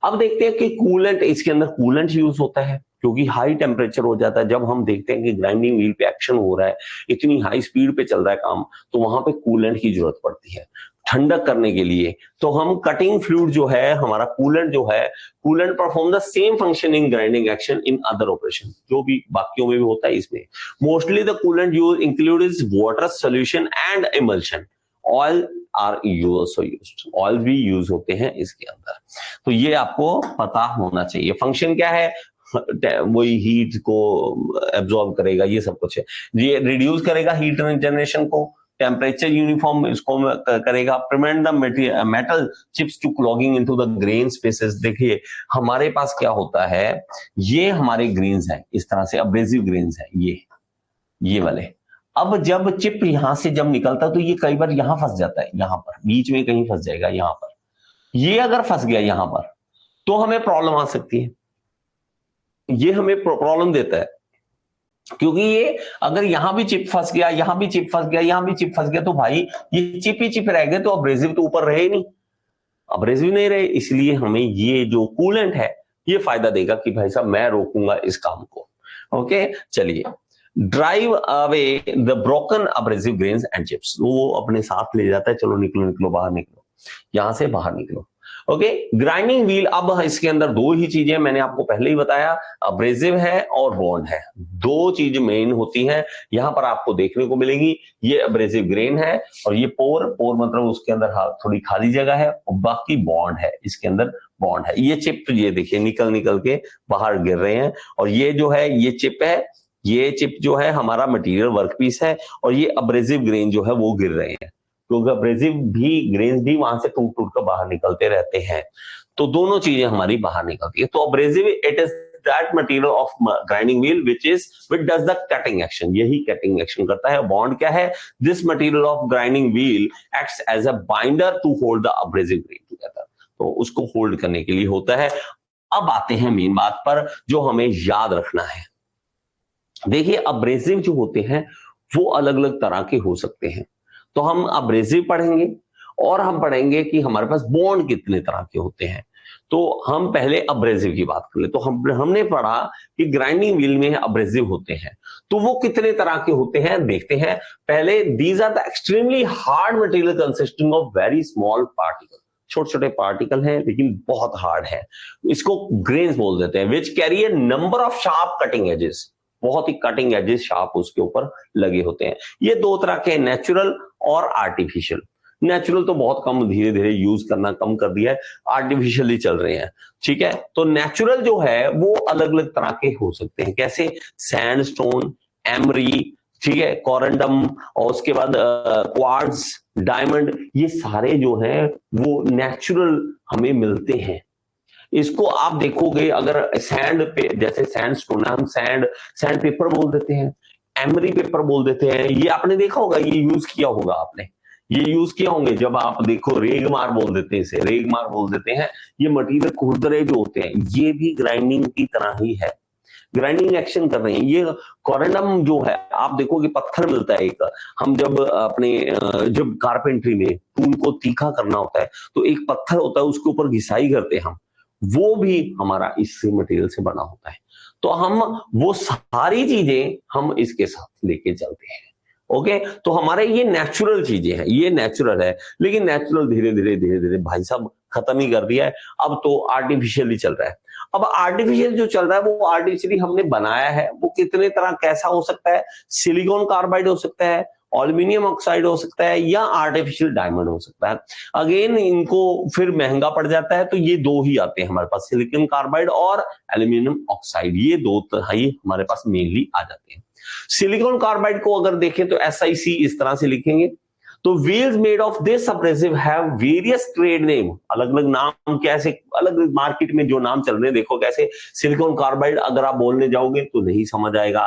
अब देखते हैं कि कूलेंट, इसके अंदर कूलेंट यूज होता है क्योंकि हाई टेम्परेचर हो जाता है। जब हम देखते हैं कि ग्राइंडिंग व्हील पे एक्शन हो रहा है, इतनी हाई स्पीड पे चल रहा है काम, तो वहां पे कूलेंट की जरूरत पड़ती है ठंडक करने के लिए। तो हम कटिंग फ्लूइड जो है हमारा कूलेंट जो है, coolant perform the same function in grinding action in other operation, जो भी बाकियों में भी होता है इसमें। Mostly the coolant use includes water solution and emulsion. Oil are also used, oil भी यूज होते हैं इसके अंदर। तो ये आपको पता होना चाहिए। फंक्शन क्या है, वही हीट को एब्जॉर्ब करेगा, ये सब कुछ है। ये रिड्यूस करेगा हीट जनरेशन को, टेम्परेचर यूनिफॉर्म इसको करेगा, prevent the metal chips to clogging into the grain spaces. देखिए हमारे पास क्या होता है, ये हमारे ग्रेन्स हैं, इस तरह से अब्रेसिव ग्रेन्स हैं ये वाले। अब जब चिप यहां से जब निकलता है तो ये कई बार यहां फंस जाता है, यहां पर बीच में कहीं फंस जाएगा, यहां पर ये अगर फंस गया यहां पर तो हमें प्रॉब्लम आ सकती है, ये हमें प्रॉब्लम देता है। क्योंकि ये अगर यहां भी चिप फंस गया, यहां भी चिप फंस गया, यहां भी चिप फंस गया, तो भाई ये चिप ही चिप रह गए, तो अब्रेसिव तो ऊपर रहे नहीं, अब्रेसिव नहीं रहे। इसलिए हमें ये जो कूलेंट है ये फायदा देगा कि भाई साहब मैं रोकूंगा इस काम को। ओके, चलिए, drive away the broken abrasive grains and chips, वो अपने साथ ले जाता है, चलो निकलो निकलो बाहर निकलो, यहां से बाहर निकलो। ओके, ग्राइंडिंग व्हील, अब इसके अंदर दो ही चीजें मैंने आपको पहले ही बताया, अब्रेसिव है और बॉन्ड है, दो चीज मेन होती हैं यहां पर आपको देखने को मिलेगी। ये अब्रेसिव ग्रेन है और ये पोर मतलब उसके अंदर थोड़ी खाली जगह है, और बाकी बॉन्ड है, इसके अंदर बॉन्ड है। ये चिप, ये देखिए निकल के बाहर गिर रहे हैं, और ये जो है ये चिप है, ये चिप जो है हमारा मटेरियल वर्कपीस है, और ये अब्रेसिव ग्रेन जो है वो गिर रहे हैं, क्योंकि अब्रेसिव भी ग्रेन्स भी वहां से टूट कर बाहर निकलते रहते हैं। तो दोनों चीजें हमारी बाहर निकलती है। तो abrasive it is that material of grinding wheel which does the cutting action, यही कटिंग एक्शन करता है। बॉन्ड क्या है, this material of grinding wheel acts as a binder to hold the abrasive grain together, तो उसको होल्ड करने के लिए होता है। अब आते हैं मेन बात पर जो हमें याद रखना है। देखिए अब्रेसिव जो होते हैं वो अलग अलग तरह के हो सकते हैं, तो हम अब्रेसिव पढ़ेंगे और हम पढ़ेंगे कि हमारे पास बॉन्ड कितने तरह के होते हैं। तो हम पहले अब्रेसिव की बात कर ले, तो हमने पढ़ा कि ग्राइंडिंग व्हील में अब्रेसिव होते हैं, तो वो कितने तरह के होते हैं देखते हैं। पहले, these are the extremely hard material consisting of very small particle, छोटे छोटे पार्टिकल हैं लेकिन बहुत हार्ड है, इसको ग्रेन्स बोल देते हैं, which carry a number of sharp cutting edges, बहुत ही कटिंग एजेस शार्प उसके ऊपर लगे होते हैं। ये दो तरह के, नेचुरल और आर्टिफिशियल। नेचुरल तो बहुत कम, धीरे धीरे यूज करना कम कर दिया है, आर्टिफिशियली चल रहे हैं, ठीक है। तो नेचुरल जो है वो अलग अलग तरह के हो सकते हैं, कैसे, सैंडस्टोन, एमरी, ठीक है, कोरंडम, और उसके बाद क्वार्ट्ज, डायमंड, ये सारे जो हैं वो नेचुरल हमें मिलते हैं। इसको आप देखोगे अगर सैंड पे, जैसे सैंडस्टोन, हम सैंड पेपर बोल देते हैं, एमरी पेपर बोल देते हैं, ये आपने देखा होगा, ये यूज किया होगा आपने, ये यूज किया होंगे जब आप देखो, रेगमार बोल देते हैं इसे, रेगमार बोल देते हैं। ये मटेरियल खुरदरे जो होते हैं ये भी ग्राइंडिंग की तरह ही है, ग्राइंडिंग एक्शन कर रहे हैं। ये कोरेंडम जो है, आप देखो कि पत्थर मिलता है एक, हम जब अपने जब कारपेंट्री में टूल को तीखा करना होता है तो एक पत्थर होता है, उसके ऊपर घिसाई करते हैं हम, वो भी हमारा इसी मटेरियल से बना होता है। तो हम वो सारी चीजें हम इसके साथ लेके चलते हैं। ओके, तो हमारे ये नेचुरल चीजें हैं, ये नेचुरल है, लेकिन नेचुरल धीरे धीरे भाई साहब खत्म ही कर दिया है। अब तो आर्टिफिशियली चल रहा है। अब आर्टिफिशियल जो चल रहा है वो आर्टिफिशियली हमने बनाया है, वो कितने तरह कैसा हो सकता है, सिलिकॉन कार्बाइड हो सकता है, एल्यूमिनियम ऑक्साइड हो सकता है, या आर्टिफिशियल डायमंड हो सकता है। अगेन इनको फिर महंगा पड़ जाता है, तो ये दो ही आते हैं हमारे पास, सिलिकॉन कार्बाइड और एल्यूमिनियम ऑक्साइड, ये दो तरह ही हमारे पास मेनली आ जाते हैं। सिलिकॉन कार्बाइड को अगर देखें तो SiC इस तरह से लिखेंगे। तो wheels made of this abrasive have various trade name, अलग अलग नाम, कैसे अलग अलग मार्केट में जो नाम चल रहे हैं, देखो कैसे सिलिकॉन कार्बाइड अगर आप बोलने जाओगे तो नहीं समझ आएगा,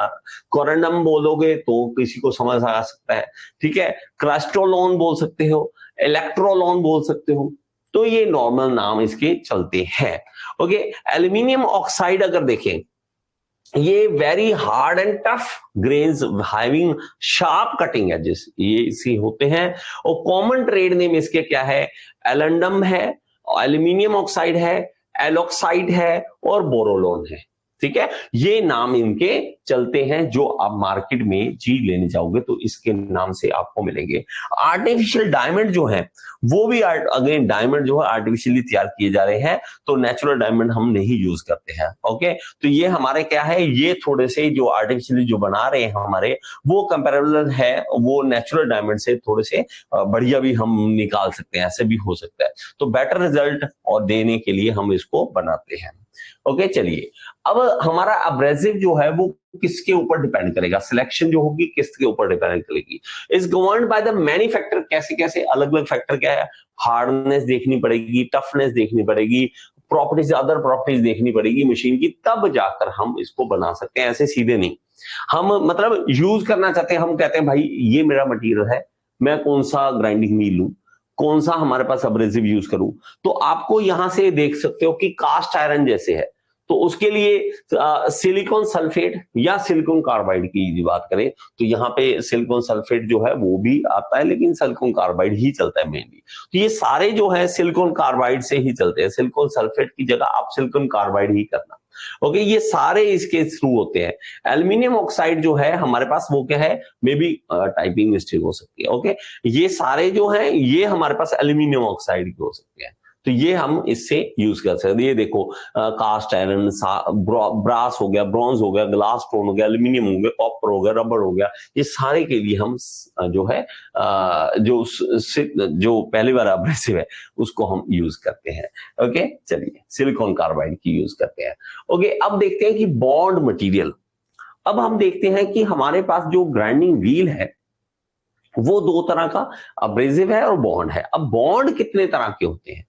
कोरेंडम बोलोगे तो किसी को समझ आ सकता है, ठीक है, क्रास्ट्रोलोन बोल सकते हो, इलेक्ट्रोलोन बोल सकते हो, तो ये नॉर्मल नाम इसके चलते हैं। ओके, एल्यूमिनियम ऑक्साइड अगर देखें, ये very hard and tough grains having sharp cutting edges, ये इसी होते हैं। और कॉमन ट्रेड नेम इसके क्या है, एलंडम है, एल्यूमिनियम ऑक्साइड है, एलॉक्साइड है और बोरोलोन है, ठीक है, ये नाम इनके चलते हैं। जो आप मार्केट में चीज लेने जाओगे तो इसके नाम से आपको मिलेंगे। आर्टिफिशियल डायमंड जो है वो भी अगेन डायमंड जो है आर्टिफिशियली तैयार किए जा रहे हैं, तो नेचुरल डायमंड हम नहीं यूज करते हैं। ओके, तो ये हमारे क्या है, ये थोड़े से जो आर्टिफिशियली जो बना रहे हैं हमारे, वो कंपेरेबल है, वो नेचुरल डायमंड से थोड़े से बढ़िया भी हम निकाल सकते हैं, ऐसे भी हो सकता है। तो बेटर रिजल्ट और देने के लिए हम इसको बनाते हैं। ओके, चलिए, अब हमारा अब्रेसिव जो है वो किसके ऊपर डिपेंड करेगा, सिलेक्शन जो होगी किसके ऊपर डिपेंड करेगी, is governed by the many factor. कैसे कैसे अलग अलग फैक्टर क्या है, हार्डनेस देखनी पड़ेगी, टफनेस देखनी पड़ेगी, प्रॉपर्टीज, अदर प्रॉपर्टीज देखनी पड़ेगी मशीन की, तब जाकर हम इसको बना सकते हैं, ऐसे सीधे नहीं। हम मतलब यूज करना चाहते हैं, हम कहते हैं भाई ये मेरा मटेरियल है, मैं कौन सा ग्राइंडिंग व्हील लूं, कौन सा हमारे पास अब्रेसिव यूज करूं, तो आपको यहां से देख सकते हो कि कास्ट आयरन जैसे है, तो उसके लिए सिलिकॉन सल्फेट या सिलिकॉन कार्बाइड की बात करें तो यहाँ पे सिलिकॉन सल्फेट जो है वो भी आता है, लेकिन सिलिकॉन कार्बाइड ही चलता है मेनली। तो ये सारे जो है सिलिकॉन कार्बाइड से ही चलते हैं, सिलिकॉन सल्फेट की जगह आप सिलिकॉन कार्बाइड ही करना। ओके, ये सारे इसके थ्रू होते हैं। एल्यूमिनियम ऑक्साइड जो है हमारे पास वो क्या है, मे बी टाइपिंग मिस्टेक हो सकती है। ओके, ये सारे जो है ये हमारे पास एल्यूमिनियम ऑक्साइड के हो सकते हैं, तो ये हम इससे यूज कर सकते हैं। ये देखो कास्ट आयरन, ब्रास हो गया, ब्रॉन्ज हो गया, ग्लास स्टोन हो गया, एल्यूमिनियम हो गया, कॉपर हो गया, रबर हो गया, ये सारे के लिए हम जो है जो पहली बार अब्रेसिव है उसको हम यूज करते हैं। ओके, चलिए सिलिकॉन कार्बाइड की यूज करते हैं। ओके, अब देखते हैं कि बॉन्ड मटेरियल। अब हम देखते हैं कि हमारे पास जो ग्राइंडिंग व्हील है वो दो तरह का, अब्रेसिव है और बॉन्ड है। अब बॉन्ड कितने तरह के होते हैं,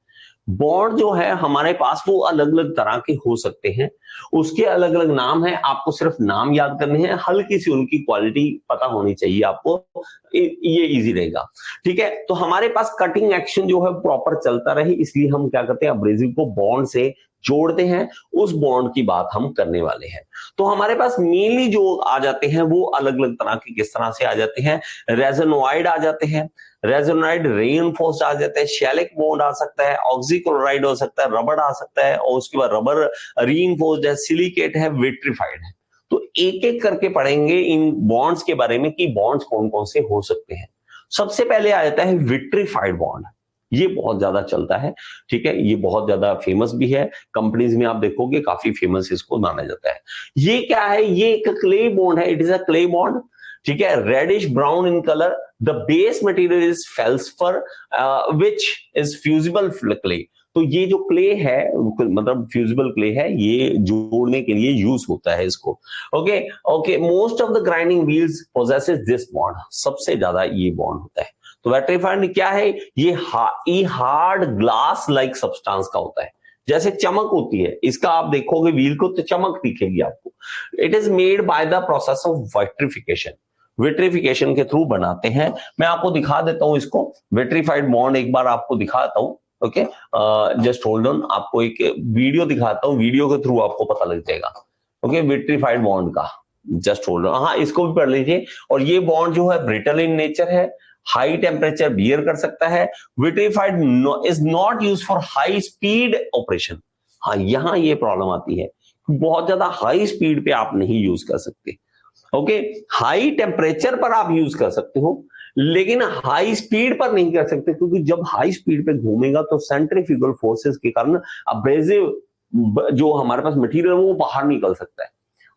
बॉन्ड जो है हमारे पास वो अलग अलग तरह के हो सकते हैं, उसके अलग अलग नाम है, आपको सिर्फ नाम याद करने हैं, हल्की सी उनकी क्वालिटी पता होनी चाहिए आपको, ये इजी रहेगा, ठीक है। तो हमारे पास कटिंग एक्शन जो है प्रॉपर चलता रहे, इसलिए हम क्या करते हैं, अब्रेसिव को बॉन्ड से जोड़ते हैं, उस बॉन्ड की बात हम करने वाले हैं। तो हमारे पास मेनली जो आ जाते हैं वो अलग अलग तरह के किस तरह से आ जाते हैं, रेजोनोइड आ जाते हैं, रेजोनाइड रीइंफोर्स्ड आ जाते हैं, शेलिक बॉन्ड आ सकता है, ऑक्सीक्लोराइड हो सकता है, रबर आ सकता है, और उसके बाद रबर रीइंफोर्स्ड है, सिलिकेट है, विट्रिफाइड है। तो एक एक करके पढ़ेंगे इन बॉन्ड्स के बारे में कि बॉन्ड्स कौन कौन से हो सकते हैं। सबसे पहले आ जाता है विट्रिफाइड बॉन्ड, ये बहुत ज्यादा चलता है, ठीक है, ये बहुत ज्यादा फेमस भी है, कंपनीज में आप देखोगे काफी फेमस इसको माना जाता है। ये क्या है, ये एक क्ले बॉन्ड है, it is a clay bond, ठीक है, reddish brown in colour, the base material is feldspar which is fusible clay. तो ये जो क्ले है मतलब फ्यूजिबल क्ले है, ये जोड़ने के लिए यूज होता है इसको। Okay okay, most of the grinding wheels possesses this bond, सबसे ज्यादा ये बॉन्ड होता है। तो विट्रिफाइड क्या है, ये हार्ड ग्लास लाइक सब्सटेंस का होता है, जैसे चमक होती है, इसका आप देखोगे व्हील को तो चमक दिखेगी आपको। It is made by the process of vitrification, vitrification के थ्रू बनाते हैं। मैं आपको दिखा देता हूं इसको, विट्रिफाइड बॉन्ड एक बार आपको दिखाता हूं। ओके, जस्ट होल्ड ऑन, आपको एक वीडियो दिखाता हूं, वीडियो के थ्रू आपको पता लग जाएगा। ओके, विट्रीफाइड बॉन्ड का जस्ट होल्ड, हाँ इसको भी पढ़ लीजिए। और ये बॉन्ड जो है ब्रिटल इन नेचर है, हाई टेम्परेचर बियर कर सकता है, vitrified is not use for high speed operation. हाँ यहां ये प्रॉब्लम आती है, बहुत ज्यादा हाई स्पीड पे आप नहीं यूज कर सकते। ओके, हाई टेम्परेचर पर आप यूज कर सकते हो, लेकिन हाई स्पीड पर नहीं कर सकते, क्योंकि जब हाई स्पीड पे घूमेगा तो सेंट्रीफ्यूगल फोर्सेस के कारण अब्रेसिव जो हमारे पास मटेरियल है वो बाहर निकल सकता है,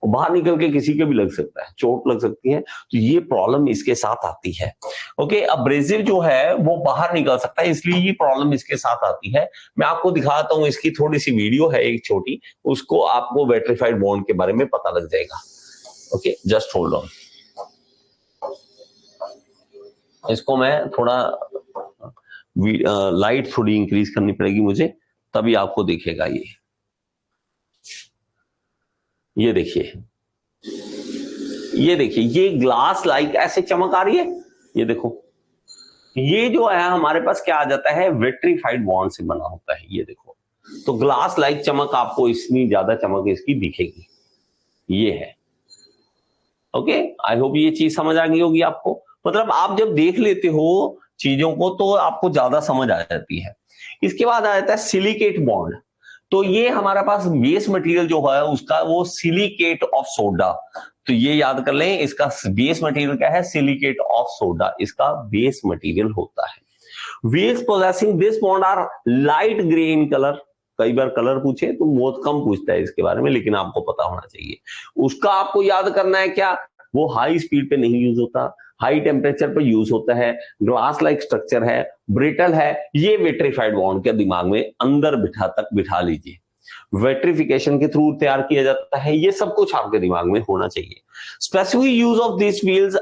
और बाहर निकल के किसी के भी लग सकता है, चोट लग सकती है, तो ये प्रॉब्लम इसके साथ आती है। ओके, अब्रेसिव जो है वो बाहर निकल सकता है, इसलिए ये प्रॉब्लम इसके साथ आती है। मैं आपको दिखाता हूं, इसकी थोड़ी सी वीडियो है एक छोटी, उसको आपको विट्रीफाइड बॉन्ड के बारे में पता लग जाएगा। ओके, जस्ट होल्ड ऑन, इसको मैं थोड़ा लाइट थोड़ी इंक्रीज करनी पड़ेगी मुझे, तभी आपको दिखेगा ये देखिए, ये देखिए, ये ग्लास लाइक ऐसे चमक आ रही है, ये देखो, ये जो है हमारे पास क्या आ जाता है, विट्रीफाइड बॉन्ड से बना होता है, ये देखो। तो ग्लास लाइक चमक आपको इतनी ज्यादा चमक इसकी दिखेगी, ये है। ओके, आई होप ये चीज समझ आ गई होगी आपको। मतलब आप जब देख लेते हो चीजों को तो आपको ज्यादा समझ आ जाती है। इसके बाद आ जाता है सिलिकेट बॉन्ड। तो ये हमारा पास बेस मटेरियल जो है उसका वो सिलिकेट ऑफ सोडा, तो ये याद कर लें, इसका बेस मटेरियल क्या है, सिलिकेट ऑफ सोडा, इसका बेस मटेरियल होता है। Wheels possessing this bond are light grey in colour. कई बार कलर पूछे तो बहुत कम पूछता है इसके बारे में, लेकिन आपको पता होना चाहिए। उसका आपको याद करना है क्या, वो हाई स्पीड पे नहीं यूज होता, हाई टेम्परेचर पे यूज होता है, ग्लास लाइक स्ट्रक्चर है, ब्रिटल है, ये विट्रीफाइड बॉन्ड के दिमाग में अंदर बिठा लीजिए। वेट्रिफिकेशन के थ्रू तैयार किया जाता है, ये सब कुछ आपके दिमाग में होना चाहिए। Specific use of this wheels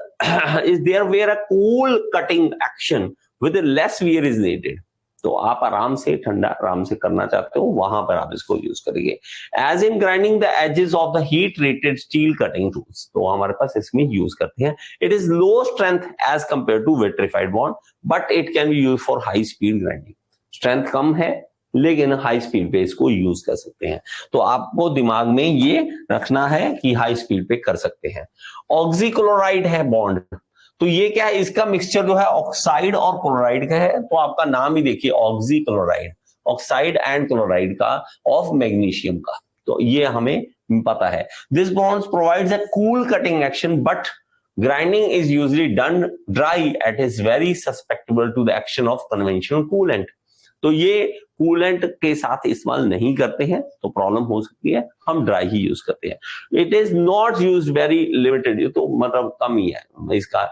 is there where a cool cutting action with less wear is needed. तो आप आराम से ठंडा आराम से करना चाहते हो, वहां पर आप इसको यूज करेंगे। As in grinding the edges of the heat treated steel cutting tools, तो हमारे पास इसमें यूज करते हैं। It is low strength as compare to vitrified bond, but it can be use for high speed grinding. Strength कम है लेकिन हाई स्पीड पे इसको यूज कर सकते हैं, तो आपको दिमाग में ये रखना है कि हाई स्पीड पे कर सकते हैं। ऑक्सीक्लोराइड है बॉन्ड, तो ये क्या है, इसका मिक्सचर जो है ऑक्साइड और क्लोराइड का है, तो आपका नाम ही देखिए ऑक्सीक्लोराइड, ऑक्साइड एंड क्लोराइड का ऑफ मैग्नीशियम का, तो ये हमें पता है। This bonds provides a cool cutting action but grinding is usually done dry and is very susceptible to the action of conventional coolant। तो ये कूलेंट के साथ इस्तेमाल नहीं करते हैं तो प्रॉब्लम हो सकती है, हम ड्राई ही यूज करते हैं। It is not use very limited, तो मतलब कम ही है इसका,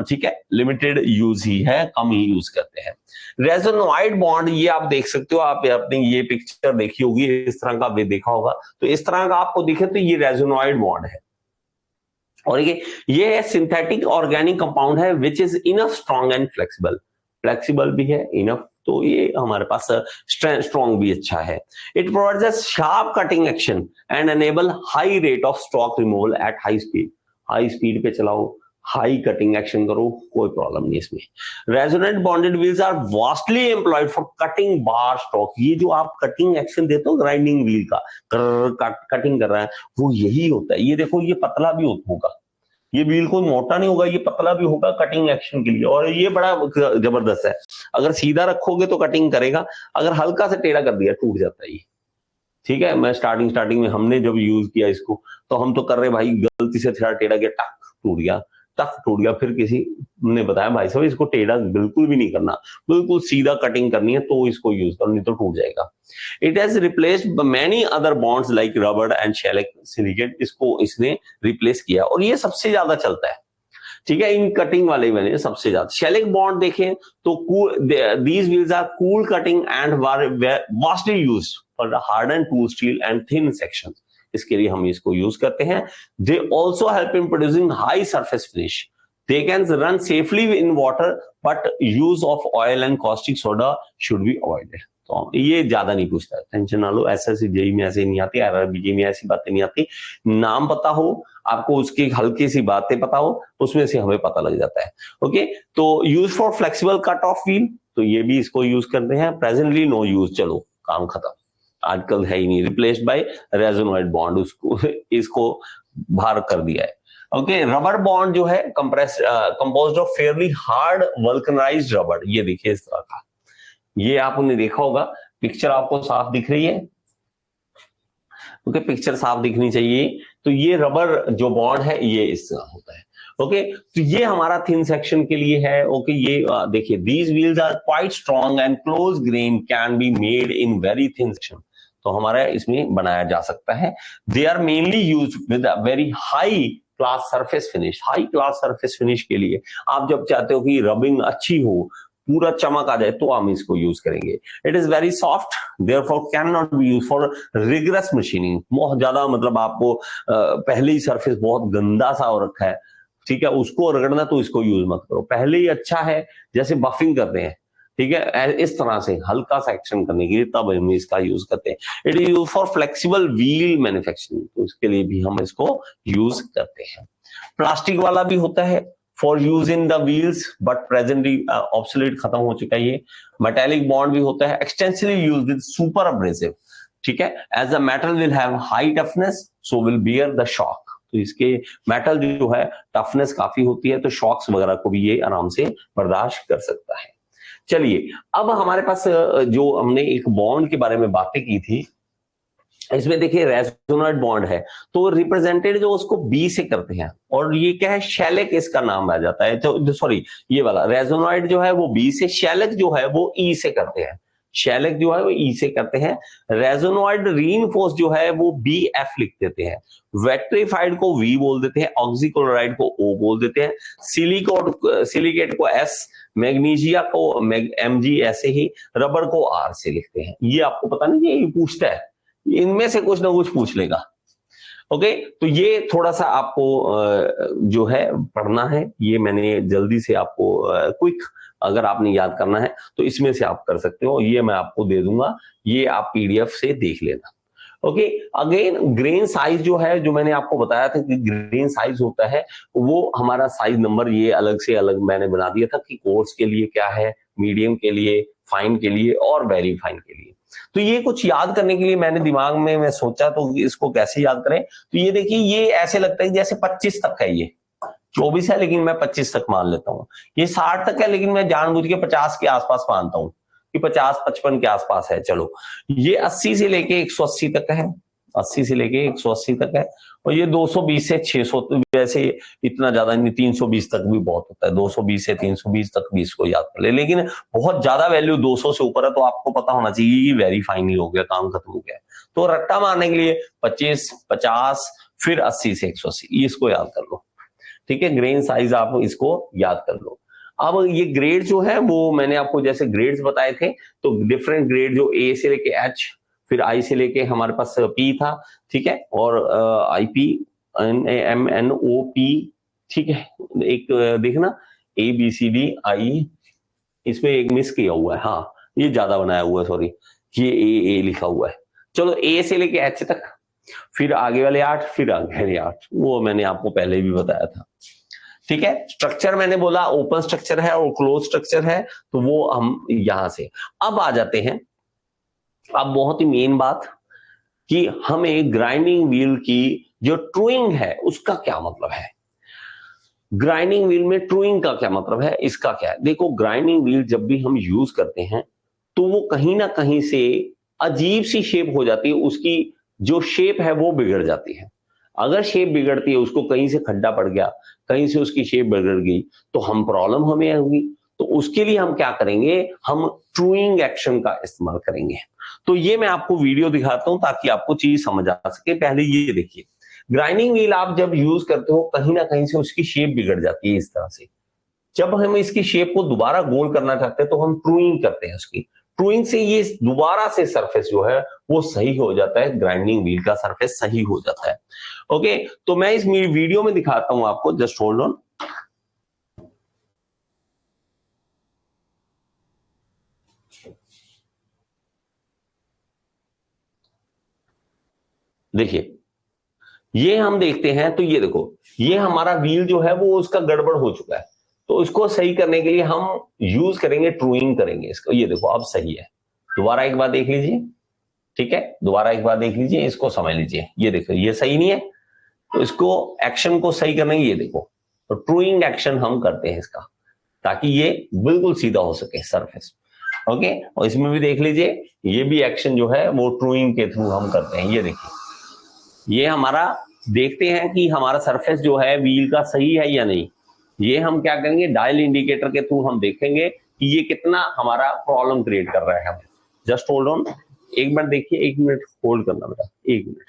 ठीक है, लिमिटेड यूज ही है, कम ही यूज करते हैं। रेजोनॉइड बॉन्ड, ये आप देख सकते हो, आप अपनी ये पिक्चर देखी होगी, इस तरह का भी देखा होगा, तो इस तरह का आपको दिखे तो ये रेजोनॉइड बॉन्ड है। और ये है सिंथेटिक ऑर्गेनिक कंपाउंड है which is enough strong and flexible, flexible भी है इनफ, तो ये हमारे पास स्ट्रॉन्ग भी अच्छा है। It provides a sharp cutting action and enable high rate of stock removal at high speed. High speed पे चलाओ, हाई कटिंग एक्शन करो, कोई प्रॉब्लम नहीं इसमें। Resinoid bonded wheels are vastly employed for cutting bar stock. ये जो आप कटिंग एक्शन देते हो ग्राइंडिंग व्हील का, कटिंग कर रहा है, वो यही होता है। ये देखो, ये पतला भी होगा, ये व्हील कोई मोटा नहीं होगा, ये पतला भी होगा कटिंग एक्शन के लिए, और ये बड़ा जबरदस्त है। अगर सीधा रखोगे तो कटिंग करेगा, अगर हल्का से टेढ़ा कर दिया टूट जाता है ये, ठीक है। मैं स्टार्टिंग में हमने जब यूज किया इसको, तो हम तो कर रहे भाई, गलती से थोड़ा टेढ़ा गया, टक टूट गया, फिर किसी ने बताया भाई साहब इसको टेढ़ा बिल्कुल भी नहीं करना, बिल्कुल सीधा कटिंग करनी है, तो इसको यूज करो, नहीं तो टूट जाएगा। It has replaced many other bonds like rubber and shellac silicate, इसको इसने रिप्लेस किया, और ये सबसे ज्यादा चलता है, ठीक है, इन कटिंग वाले में सबसे ज्यादा। शेलिक बॉन्ड देखें तो these wheels are cool cutting and vastly used for harden tool steel and thin sections, इसके लिए हम इसको यूज करते हैं। They also help in producing high surface finish. They can run safely in water but use of oil and caustic soda should be avoided. तो ये ज्यादा नहीं पूछता है, टेंशन ना लो, एसएससी जेईई में ऐसे नहीं आती, आरआरबी में ऐसी बातें नहीं आती। नाम पता हो आपको, उसकी हल्की सी बातें पता हो, उसमें से हमें पता लग जाता है। ओके, तो use for flexible cut off wheel, तो ये भी इसको यूज करते हैं। प्रेजेंटली नो यूज, चलो काम खत्म। आजकल है ही नहीं, रिप्लेस्ड बाय रेजोनॉइड बॉन्ड, उसको इसको बाहर कर दिया है। ओके, रबर बॉन्ड जो है composed of Fairlie hard vulcanised rubber, ये देखिए इस तरह का, ये आपने देखा होगा, पिक्चर आपको साफ दिख रही है? ओके, पिक्चर साफ दिखनी चाहिए। तो ये रबर जो बॉन्ड है ये इस तरह होता है। ओके, तो ये हमारा थिन सेक्शन के लिए है। ओके, ये देखिए, these wheels are quite strong and close grain can be made in very thin section, तो हमारा इसमें बनाया जा सकता है। They are mainly use with very high class surface finish, high class surface finish के लिए आप जब चाहते हो कि रबिंग अच्छी हो, पूरा चमक आ जाए, तो हम इसको यूज करेंगे। It is very soft, therefore can not be use for rigorous machining. बहुत ज्यादा मतलब आपको पहले ही सरफेस बहुत गंदा सा हो रखा है, ठीक है, उसको रगड़ना, तो इसको यूज मत करो। पहले ही अच्छा है, जैसे बफिंग करते हैं, ठीक है, इस तरह से हल्का सा एक्शन करने के लिए तब हम इसका यूज करते हैं। It is use for flexible wheel manufacturing, तो इसके लिए भी हम इसको यूज करते हैं। प्लास्टिक वाला भी होता है for use in the wheels, but presently obsolete, खत्म हो चुका है ये। मेटेलिक बॉन्ड भी होता है, extensively used with super abrasive, ठीक है, as the metal will have high toughness so will bear the shock, तो इसके मेटल जो है टफनेस काफी होती है, तो शॉक्स वगैरह को भी ये आराम से बर्दाश्त कर सकता है। चलिए, अब हमारे पास जो हमने एक बॉन्ड के बारे में बातें की थी, इसमें देखिए रेजोनॉइड बॉन्ड है, तो रिप्रेजेंटेड जो उसको बी से करते हैं, और ये क्या है, शेलेक इसका नाम आ जाता है। तो सॉरी, ये वाला रेजोनॉइड जो है वो बी से, शेलेक जो है वो ई से करते हैं, शेलेक जो है वो ई से करते हैं। रेजोनॉइड रीइंफोर्स जो है वो बी एफ लिख देते हैं, वेट्रीफाइड को वी बोल देते हैं, ऑक्सीक्लोराइड को ओ बोल देते हैं, सिलिकेट को एस, मैग्नीशिया को एम जी, ऐसे ही रबर को आर से लिखते हैं। ये आपको पता नहीं, ये पूछता है, इनमें से कुछ ना कुछ पूछ लेगा। ओके, तो ये थोड़ा सा आपको जो है पढ़ना है, ये मैंने जल्दी से आपको क्विक, अगर आपने याद करना है तो इसमें से आप कर सकते हो, ये मैं आपको दे दूंगा, ये आप पीडीएफ से देख लेना। ओके, अगेन ग्रेन साइज जो है, जो मैंने आपको बताया था कि ग्रेन साइज होता है, वो हमारा साइज नंबर ये अलग से अलग मैंने बना दिया था कि कोर्स के लिए क्या है, मीडियम के लिए, फाइन के लिए और वेरी फाइन के लिए। तो ये कुछ याद करने के लिए मैंने दिमाग में मैं सोचा, तो इसको कैसे याद करें, तो ये देखिए, ये ऐसे लगता है जैसे 25 तक है, ये 24 है लेकिन मैं 25 तक मान लेता हूँ, ये 60 तक है लेकिन मैं जानबूझ के 50 के आसपास मानता हूँ कि 50-55 के आसपास है। चलो, ये 80 से लेके 180 तक है, 80 से लेके 180 तक है, और ये 220 से 600, वैसे इतना ज्यादा नहीं, 320 तक भी बहुत होता है, 220 से 320 तक भी इसको याद कर ले, लेकिन बहुत ज्यादा वैल्यू 200 से ऊपर है तो आपको पता होना चाहिए कि वेरी फाइन ही हो गया, काम खत्म हो गया। तो रट्टा मारने के लिए 25, 50, फिर 80 से 180, इसको याद कर लो, ठीक है, ग्रेन साइज आप इसको याद कर लो। अब ये ग्रेड जो है वो मैंने आपको जैसे ग्रेड्स बताए थे, तो डिफरेंट ग्रेड जो ए से लेके एच, फिर आई से लेके हमारे पास पी था, ठीक है, और I P, M N O P, ठीक है, एक देखना A B C D I, इसमें एक मिस किया हुआ है, हाँ ये ज्यादा बनाया हुआ है, सॉरी, ये ए लिखा हुआ है। चलो, ए से लेके एच तक, फिर आगे वाले 8, फिर आगे वाले 8, वो मैंने आपको पहले भी बताया था, ठीक है। स्ट्रक्चर मैंने बोला ओपन स्ट्रक्चर है और क्लोज स्ट्रक्चर है, तो वो हम यहां से अब आ जाते हैं। अब बहुत ही मेन बात कि हमें ग्राइंडिंग व्हील की जो ट्रूइंग है उसका क्या मतलब है, ग्राइंडिंग व्हील में ट्रूइंग का क्या मतलब है, इसका क्या है। देखो, ग्राइंडिंग व्हील जब भी हम यूज करते हैं तो वो कहीं ना कहीं से अजीब सी शेप हो जाती है, उसकी जो शेप है वो बिगड़ जाती है। अगर शेप बिगड़ती है, उसको कहीं से खड्डा पड़ गया, कहीं से उसकी शेप बिगड़ गई, तो हम प्रॉब्लम हमें होगी। तो उसके लिए हम क्या करेंगे, हम ट्रूइंग एक्शन का इस्तेमाल करेंगे। तो ये मैं आपको वीडियो दिखाता हूं ताकि आपको चीज समझ आ सके। पहले ये देखिए, ग्राइंडिंग व्हील आप जब यूज करते हो, कहीं ना कहीं से उसकी शेप बिगड़ जाती है इस तरह से। जब हम इसकी शेप को दोबारा गोल करना चाहते हैं तो हम ट्रूइंग करते हैं उसकी, ट्रूइंग से ये दोबारा से सरफेस जो है वो सही हो जाता है, ग्राइंडिंग व्हील का सरफेस सही हो जाता है। ओके, तो मैं इस वीडियो में दिखाता हूं आपको, जस्ट होल्ड ऑन। देखिए, ये हम देखते हैं, तो ये देखो, ये हमारा व्हील जो है वो उसका गड़बड़ हो चुका है, तो इसको सही करने के लिए हम यूज करेंगे, ट्रूइंग करेंगे इसको। ये देखो अब सही है, दोबारा एक बार देख लीजिए, ठीक है, दोबारा एक बार देख लीजिए, इसको समझ लीजिए। ये देखो ये सही नहीं है, तो इसको एक्शन को सही करने की, ये देखो तो ट्रूइंग एक्शन हम करते हैं इसका, ताकि ये बिल्कुल सीधा हो सके सरफेस। ओके, और इसमें भी देख लीजिए, ये भी एक्शन जो है वो ट्रूइंग के थ्रू हम करते हैं। ये देखिए, ये हमारा देखते हैं कि हमारा सरफेस जो है व्हील का सही है या नहीं। ये हम क्या करेंगे, डायल इंडिकेटर के थ्रू हम देखेंगे कि ये कितना हमारा प्रॉब्लम क्रिएट कर रहा है हमें। जस्ट होल्ड ऑन, एक मिनट देखिए, 1 मिनट होल्ड करना बेटा, 1 मिनट।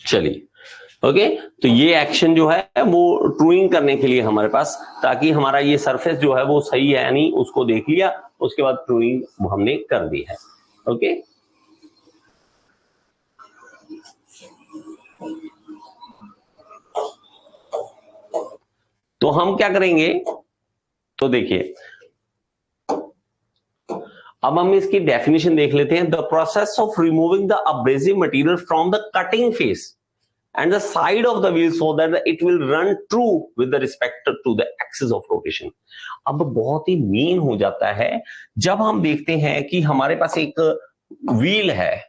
चलिए, ओके, तो ये एक्शन जो है वो ट्रूइंग करने के लिए हमारे पास, ताकि हमारा ये सरफेस जो है वो सही है या नहीं उसको देख लिया, उसके बाद ट्रूइंग हमने कर दी है। ओके, तो हम क्या करेंगे, तो देखिए अब हम इसकी डेफिनेशन देख लेते हैं। The process of removing the abrasive material from the cutting face and the side of the wheel so that it will run true with the respect to the axis of rotation। अब बहुत ही मेन हो जाता है जब हम देखते हैं कि हमारे पास एक व्हील है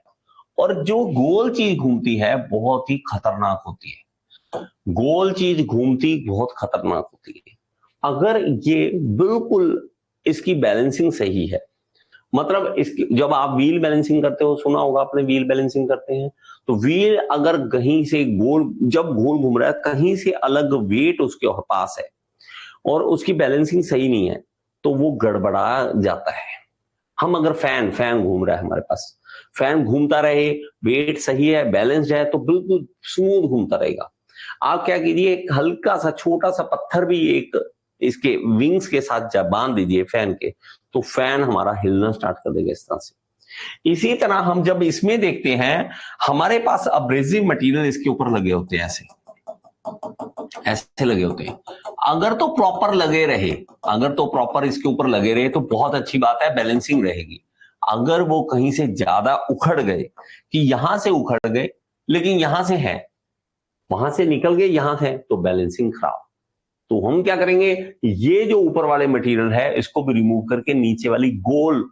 और जो गोल चीज घूमती है बहुत ही खतरनाक होती है। गोल चीज घूमती बहुत खतरनाक होती है। अगर ये बिल्कुल इसकी बैलेंसिंग सही है, मतलब इसकी, जब आप व्हील बैलेंसिंग करते हो, सुना होगा आपने व्हील बैलेंसिंग करते हैं, तो व्हील अगर कहीं से गोल, जब गोल घूम रहा है कहीं से अलग वेट उसके पास है और उसकी बैलेंसिंग सही नहीं है, तो वो गड़बड़ा जाता है। हम अगर फैन घूम रहा है हमारे पास, फैन घूमता रहे, वेट सही है, बैलेंस्ड है, तो बिल्कुल स्मूथ घूमता रहेगा। आप क्या कीजिए, एक हल्का सा छोटा सा पत्थर भी एक इसके विंग्स के साथ जब बांध दीजिए फैन के, तो फैन हमारा हिलना स्टार्ट कर देगा इस तरह से। इसी तरह हम जब इसमें देखते हैं, हमारे पास अब्रेसिव मटेरियल इसके ऊपर लगे होते हैं, ऐसे लगे होते हैं। अगर तो प्रॉपर लगे रहे, अगर तो प्रॉपर इसके ऊपर लगे रहे तो बहुत अच्छी बात है, बैलेंसिंग रहेगी। अगर वो कहीं से ज्यादा उखड़ गए, कि यहां से उखड़ गए लेकिन यहां से है, वहां से निकल गए यहां से, तो बैलेंसिंग खराब। तो हम क्या करेंगे, ये जो ऊपर वाले मटेरियल है इसको भी रिमूव करके नीचे वाली गोल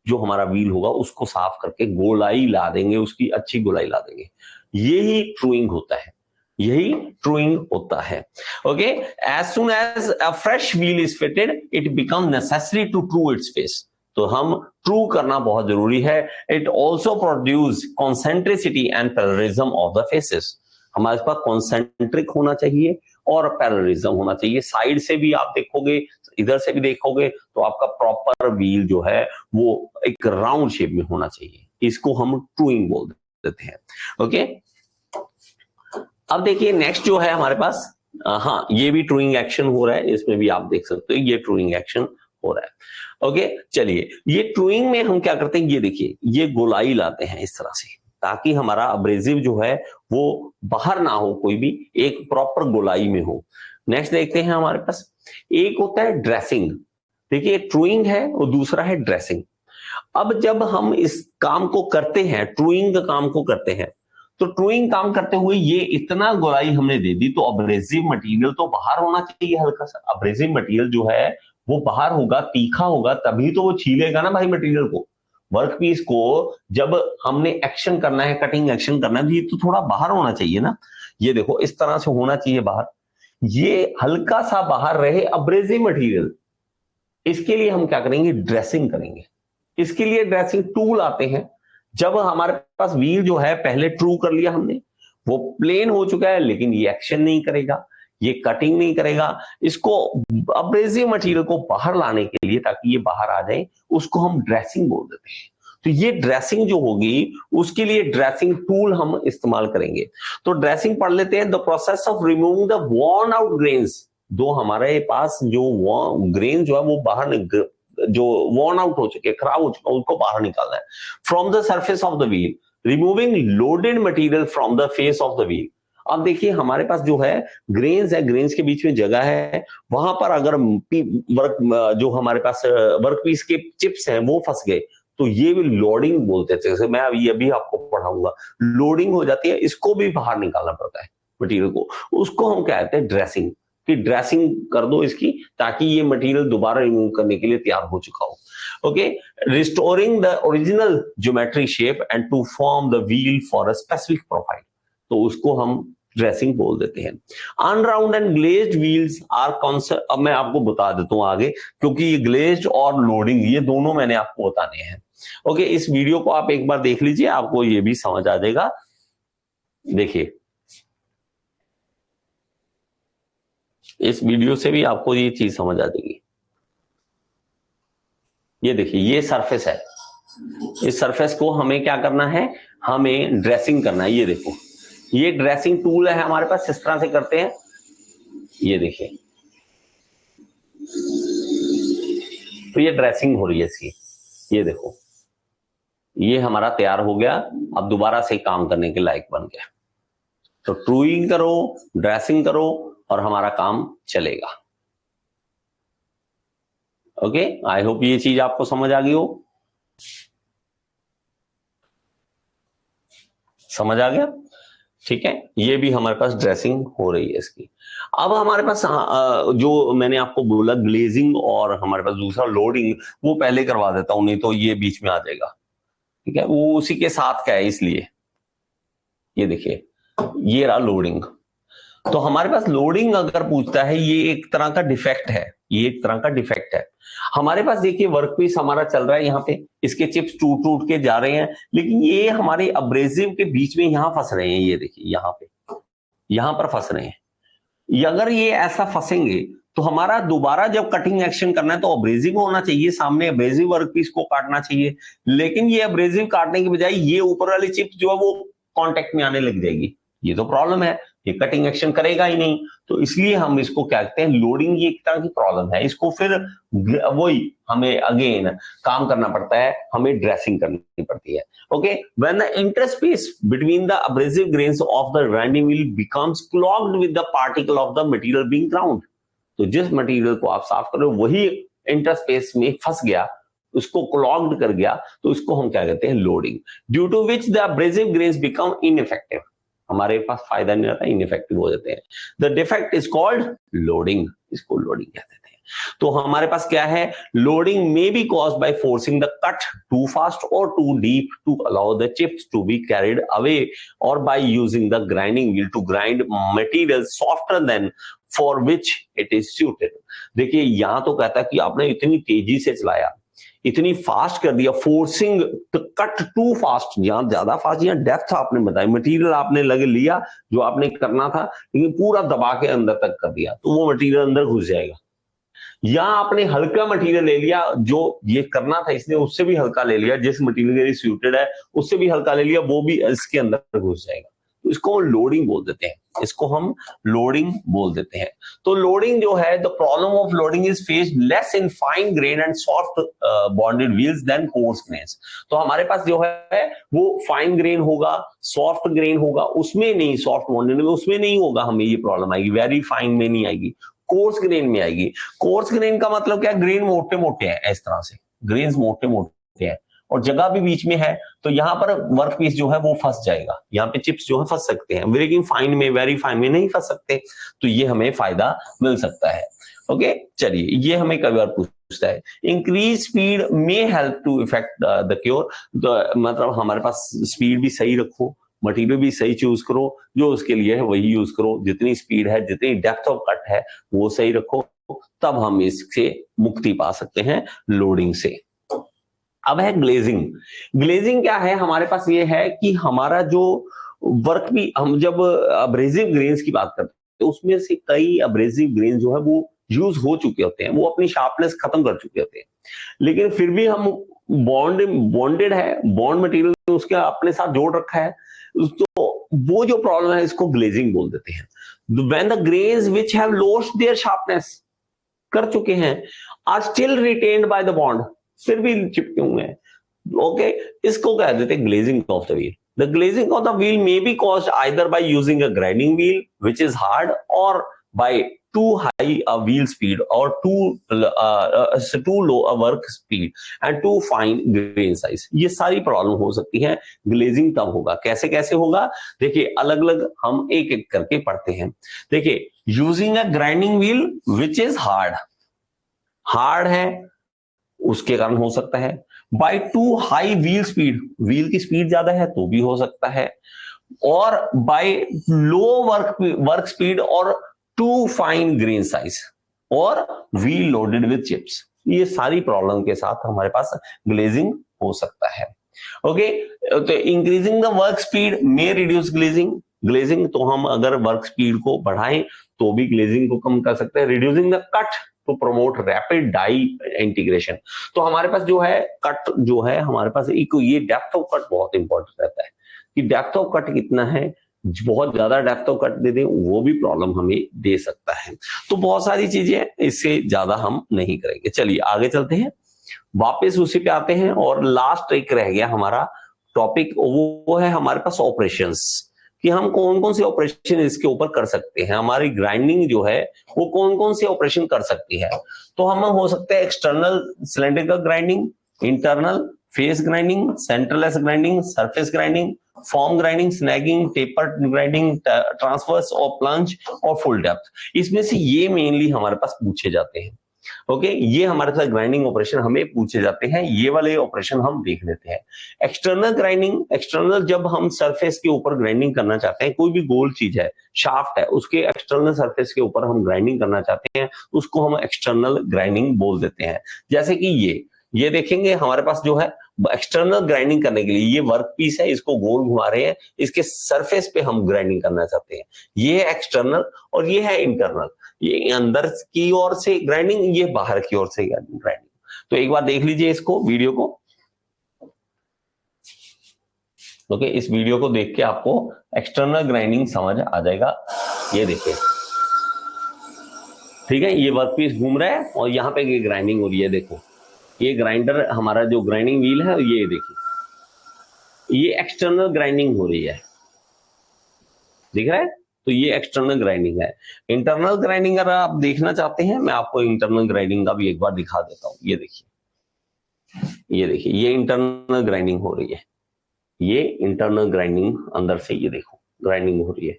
जो हमारा व्हील होगा उसको साफ करके गोलाई ला देंगे, उसकी अच्छी गोलाई ला देंगे। यही ट्रूइंग होता है, यही ट्रूइंग होता है। Okay, as soon as a fresh wheel is fitted it become necessary to true its face. तो हम ट्रू करना बहुत जरूरी है। It also produce concentricity and parallelism of the faces. हमारे पास कॉन्सेंट्रिक होना चाहिए और पैरेललिज्म होना चाहिए। साइड से भी आप देखोगे, इधर से भी देखोगे, तो आपका प्रॉपर व्हील जो है वो एक राउंड शेप में होना चाहिए। इसको हम ट्रूइंग बोल देते हैं। ओके, अब देखिए नेक्स्ट जो है हमारे पास, हाँ ये भी ट्रूइंग एक्शन हो रहा है, इसमें भी आप देख सकते हो ये ट्रूइंग एक्शन हो रहा है। ओके, चलिए ये ट्रूइंग में हम क्या करते हैं, ये देखिए ये गोलाई लाते हैं इस तरह से, ताकि हमारा अब्रेसिव जो है वो बाहर ना हो, कोई भी एक प्रॉपर गोलाई में हो। नेक्स्ट देखते हैं हमारे पास एक होता है ड्रेसिंग। देखिए ट्रूइंग है और दूसरा है ड्रेसिंग। अब जब हम इस काम को करते हैं, ट्रूइंग काम को करते हैं, तो ट्रूइंग काम करते हुए ये इतना गोलाई हमने दे दी, तो अब्रेसिव मटेरियल तो बाहर होना चाहिए। हल्का सा अब्रेसिव मटेरियल जो है वो बाहर होगा, तीखा होगा, तभी तो वो छीलेगा ना भाई मटेरियल को, वर्कपीस को। जब हमने एक्शन करना है, कटिंग एक्शन करना है, तो थोड़ा बाहर होना चाहिए ना। ये देखो इस तरह से होना चाहिए बाहर, ये हल्का सा बाहर रहे अब्रेसिव मटेरियल। इसके लिए हम क्या करेंगे, ड्रेसिंग करेंगे। इसके लिए ड्रेसिंग टूल आते हैं। जब हमारे पास व्हील जो है पहले ट्रू कर लिया हमने, वो प्लेन हो चुका है, लेकिन ये एक्शन नहीं करेगा, ये कटिंग नहीं करेगा, इसको अब्रेसिव मटेरियल को बाहर लाने के लिए, ताकि ये बाहर आ जाए, उसको हम ड्रेसिंग बोल देते हैं। तो ये ड्रेसिंग जो होगी उसके लिए ड्रेसिंग टूल हम इस्तेमाल करेंगे। तो ड्रेसिंग पढ़ लेते हैं। The process of removing the worn out grains, दो हमारे पास जो ग्रेन जो है वो बाहर जो वॉर्न आउट हो चुके, खराब हो चुके, उसको बाहर निकालना है। From the surface of the wheel, removing loaded material from the face of the wheel. अब देखिए हमारे पास जो है ग्रेन्स है, ग्रेन्स के बीच में जगह है, वहां पर अगर वर्क जो हमारे पास वर्क पीस के चिप्स हैं वो फंस गए तो ये भी लोडिंग बोलते हैं। जैसे मैं अभी आपको पढ़ाऊंगा, लोडिंग हो जाती है, इसको भी बाहर निकालना पड़ता है मटेरियल को। उसको हम क्या कहते हैं, ड्रेसिंग, कि ड्रेसिंग कर दो इसकी ताकि ये मटेरियल दोबारा रिमूव करने के लिए तैयार हो चुका हो। Okay, restoring the original geometry shape and to form the wheel for a specific profile, तो उसको हम ड्रेसिंग बोल देते हैं। Unround and glazed wheels are concept, अब मैं आपको बता देता हूं आगे, क्योंकि ये ग्लेज्ड और लोडिंग ये दोनों मैंने आपको बताने हैं। ओके, इस वीडियो को आप एक बार देख लीजिए, आपको ये भी समझ आ जाएगा। देखिए इस वीडियो से भी आपको ये चीज समझ आ जाएगी। ये देखिए ये सरफेस है, इस सरफेस को हमें क्या करना है, हमें ड्रेसिंग करना है। ये देखो ये ड्रेसिंग टूल है हमारे पास, इस तरह से करते हैं। ये देखिए तो ये ड्रेसिंग हो रही है इसकी, ये देखो ये हमारा तैयार हो गया, अब दोबारा से काम करने के लायक बन गया। तो ट्रूइंग करो, ड्रेसिंग करो और हमारा काम चलेगा। ओके, आई होप ये चीज आपको समझ आ गई हो। समझ आ गया, ठीक है। ये भी हमारे पास ड्रेसिंग हो रही है इसकी। अब हमारे पास जो मैंने आपको बोला ग्लेजिंग और हमारे पास दूसरा लोडिंग, वो पहले करवा देता हूं, नहीं तो ये बीच में आ जाएगा। ठीक है, वो उसी के साथ का है इसलिए। ये देखिए ये रहा लोडिंग। तो हमारे पास लोडिंग अगर पूछता है, ये एक तरह का डिफेक्ट है, ये एक तरह का डिफेक्ट है। हमारे पास देखिए वर्कपीस हमारा चल रहा है, यहाँ पे इसके चिप्स टूट टूट के जा रहे हैं, लेकिन ये हमारे अब्रेसिव के बीच में यहां फंस रहे हैं। ये देखिए यहाँ पे, यहां पर फंस रहे हैं। अगर ये ऐसा फंसेंगे तो हमारा दोबारा जब कटिंग एक्शन करना है तो अब्रेसिव होना चाहिए, सामने अब्रेसिव वर्कपीस को काटना चाहिए, लेकिन ये अब्रेसिव काटने की बजाय ये ऊपर वाली चिप्स जो है वो कांटेक्ट में आने लग जाएगी। ये तो प्रॉब्लम है, ये कटिंग एक्शन करेगा ही नहीं। तो इसलिए हम इसको क्या कहते हैं, लोडिंग, ये एक तरह की प्रॉब्लम है। इसको फिर वही हमें अगेन काम करना पड़ता है, हमें ड्रेसिंग करनी पड़ती है। Okay, when the interspace between the abrasive grains of the grinding wheel becomes clogged with the particle of the material being ground, तो जिस मटेरियल को आप साफ कर रहे हो वही इंटरस्पेस में फंस गया, उसको क्लॉग्ड कर गया, तो इसको हम क्या कहते हैं, loading. Due to which the abrasive grains become ineffective, हमारे पास फायदा नहीं रहता, इनइफेक्टिव हो जाते हैं। The defect is called loading, इसको लोडिंग कहते हैं। तो हमारे पास क्या है, loading may be caused by forcing the cut too fast और too deep to allow the chips to be carried away, और by using the grinding wheel to grind material softer than for which it is suited. देखिए यहां तो कहता है कि आपने इतनी तेजी से चलाया, इतनी फास्ट कर दिया, फोर्सिंग कट टू फास्ट, यहां ज्यादा फास्ट, यहां डेप्थ आपने बताई, मटेरियल आपने लगे लिया जो आपने करना था, लेकिन पूरा दबा के अंदर तक कर दिया, तो वो मटेरियल अंदर घुस जाएगा। या आपने हल्का मटेरियल ले लिया, जो ये करना था इसने उससे भी हल्का ले लिया, जिस मटेरियल के लिए सूटेड है उससे भी हल्का ले लिया, वो भी इसके अंदर घुस जाएगा। तो इसको हम लोडिंग बोल देते हैं, इसको हम लोडिंग बोल देते हैं। तो लोडिंग जो है, the problem of loading is faced less in fine grain and soft bonded wheels than coarse grains. तो हमारे पास जो है वो फाइन ग्रेन होगा, सॉफ्ट ग्रेन होगा, उसमें नहीं, सॉफ्ट बॉन्डेड में उसमें नहीं होगा, हमें ये प्रॉब्लम आएगी, वेरी फाइन में नहीं आएगी, कोर्स ग्रेन में आएगी। कोर्स ग्रेन का मतलब क्या, ग्रेन मोटे मोटे हैं, इस तरह से ग्रेन्स मोटे मोटे हैं और जगह भी बीच में है, तो यहां पर वर्कपीस जो है वो फंस जाएगा, यहाँ पे चिप्स जो है फंस सकते हैं, लेकिन फाइन में, वेरी फाइन में नहीं फंस सकते, तो ये हमें फायदा मिल सकता है। ओके, चलिए ये हमें कई बार पूछता है, increase speed may help to effect the cure, मतलब हमारे पास स्पीड भी सही रखो, मटेरियल भी सही चूज करो, जो उसके लिए है वही यूज करो, जितनी स्पीड है, जितनी डेप्थ ऑफ कट है वो सही रखो, तब हम इससे मुक्ति पा सकते हैं लोडिंग से। अब है ग्लेजिंग। ग्लेजिंग क्या है, हमारे पास ये है कि हमारा जो वर्क भी, हम जब अब्रेसिव ग्रेन्स की बात करते हैं तो उसमें से कई अब्रेसिव ग्रेन जो है वो यूज हो चुके होते हैं, वो अपनी शार्पनेस खत्म कर चुके होते हैं, लेकिन फिर भी हम बॉन्डेड है, बॉन्ड मटेरियल उसके अपने साथ जोड़ रखा है, तो वो जो प्रॉब्लम है इसको ग्लेजिंग बोल देते हैं। When the grains which have lost their sharpness, कर चुके हैं, are still retained by the bond, फिर भी चिपके हुए हैं। ओके, इसको कह देते हैं glazing of the wheel. The glazing of the wheel may be caused either by using a grinding wheel which is hard, और bye too high a wheel speed or too low a work speed and too fine grain size। ये सारी प्रॉब्लम हो सकती है। ग्लेजिंग तब होगा, कैसे कैसे होगा, देखिए अलग अलग हम एक एक करके पढ़ते हैं। देखिए, using a grinding wheel which is hard है, उसके कारण हो सकता है। By two high wheel speed, wheel की स्पीड ज्यादा है तो भी हो सकता है। और बाय लो वर्क स्पीड और टू फाइन ग्रेन साइज, और व्हील लोडेड विद चिप्स। ये सारी प्रॉब्लम के साथ हमारे पास ग्लेजिंग हो सकता है। ओके, तो इंक्रीजिंग द वर्क स्पीड में रिड्यूस ग्लेजिंग, तो हम अगर वर्क स्पीड को बढ़ाएं तो भी ग्लेजिंग को कम कर सकते हैं। Reducing the cut to promote rapid disintegration, तो हमारे पास जो है कट जो है हमारे पास ये डेप्थ ऑफ कट बहुत इंपॉर्टेंट रहता है कि डेप्थ ऑफ कट कितना है। बहुत ज्यादा डेप्थ ऑफ कट दे दें वो भी प्रॉब्लम हमें दे सकता है। तो बहुत सारी चीजें, इससे ज्यादा हम नहीं करेंगे। चलिए आगे चलते हैं, वापस उसी पे आते हैं, और लास्ट एक रह गया हमारा टॉपिक, वो है हमारे पास ऑपरेशंस, कि हम कौन कौन से ऑपरेशन इसके ऊपर कर सकते हैं। हमारी ग्राइंडिंग जो है वो कौन कौन से ऑपरेशन कर सकती है। तो हम हो सकते हैं external cylindrical grinding, internal face grinding, centreless grinding, surface grinding, form grinding, snagging, taper grinding, transverse और प्लंज और फुल डेप्थ। इसमें से ये मेनली हमारे पास पूछे जाते हैं। ओके, ये हमारे साथ ग्राइंडिंग ऑपरेशन हमें पूछे जाते हैं, ये वाले ऑपरेशन हम देख लेते हैं। एक्सटर्नल ग्राइंडिंग, एक्सटर्नल जब हम सरफेस के ऊपर ग्राइंडिंग करना चाहते हैं, कोई भी गोल चीज है, शाफ्ट है, उसके एक्सटर्नल सरफेस के ऊपर हम ग्राइंडिंग करना चाहते हैं, उसको हम एक्सटर्नल ग्राइंडिंग बोल देते हैं। जैसे कि ये देखेंगे हमारे पास जो है एक्सटर्नल ग्राइंडिंग करने के लिए ये वर्क पीस है, इसको गोल घुमा रहे हैं, इसके सरफेस पे हम ग्राइंडिंग करना चाहते हैं। ये है एक्सटर्नल और ये है इंटरनल। ये अंदर की ओर से ग्राइंडिंग, ये बाहर की ओर से ग्राइंडिंग। तो एक बार देख लीजिए इसको, वीडियो को। ओके, इस वीडियो को देख के आपको एक्सटर्नल ग्राइंडिंग समझ आ जाएगा। ये देखिए, ठीक है, ये वर्क पीस घूम रहा है और यहाँ पे ये ग्राइंडिंग हो रही है। देखो, ये ग्राइंडर हमारा जो ग्राइंडिंग व्हील है, ये देखिए, ये एक्सटर्नल ग्राइंडिंग हो रही है, दिख रहा है। तो ये एक्सटर्नल ग्राइंडिंग है। इंटरनल ग्राइंडिंग अगर आप देखना चाहते हैं, मैं आपको इंटरनल ग्राइंडिंग का भी एक बार दिखा देता हूं। ये देखिए, ये देखिए, ये इंटरनल ग्राइंडिंग हो रही है, ये इंटरनल ग्राइंडिंग अंदर से, ये देखो ग्राइंडिंग हो रही है।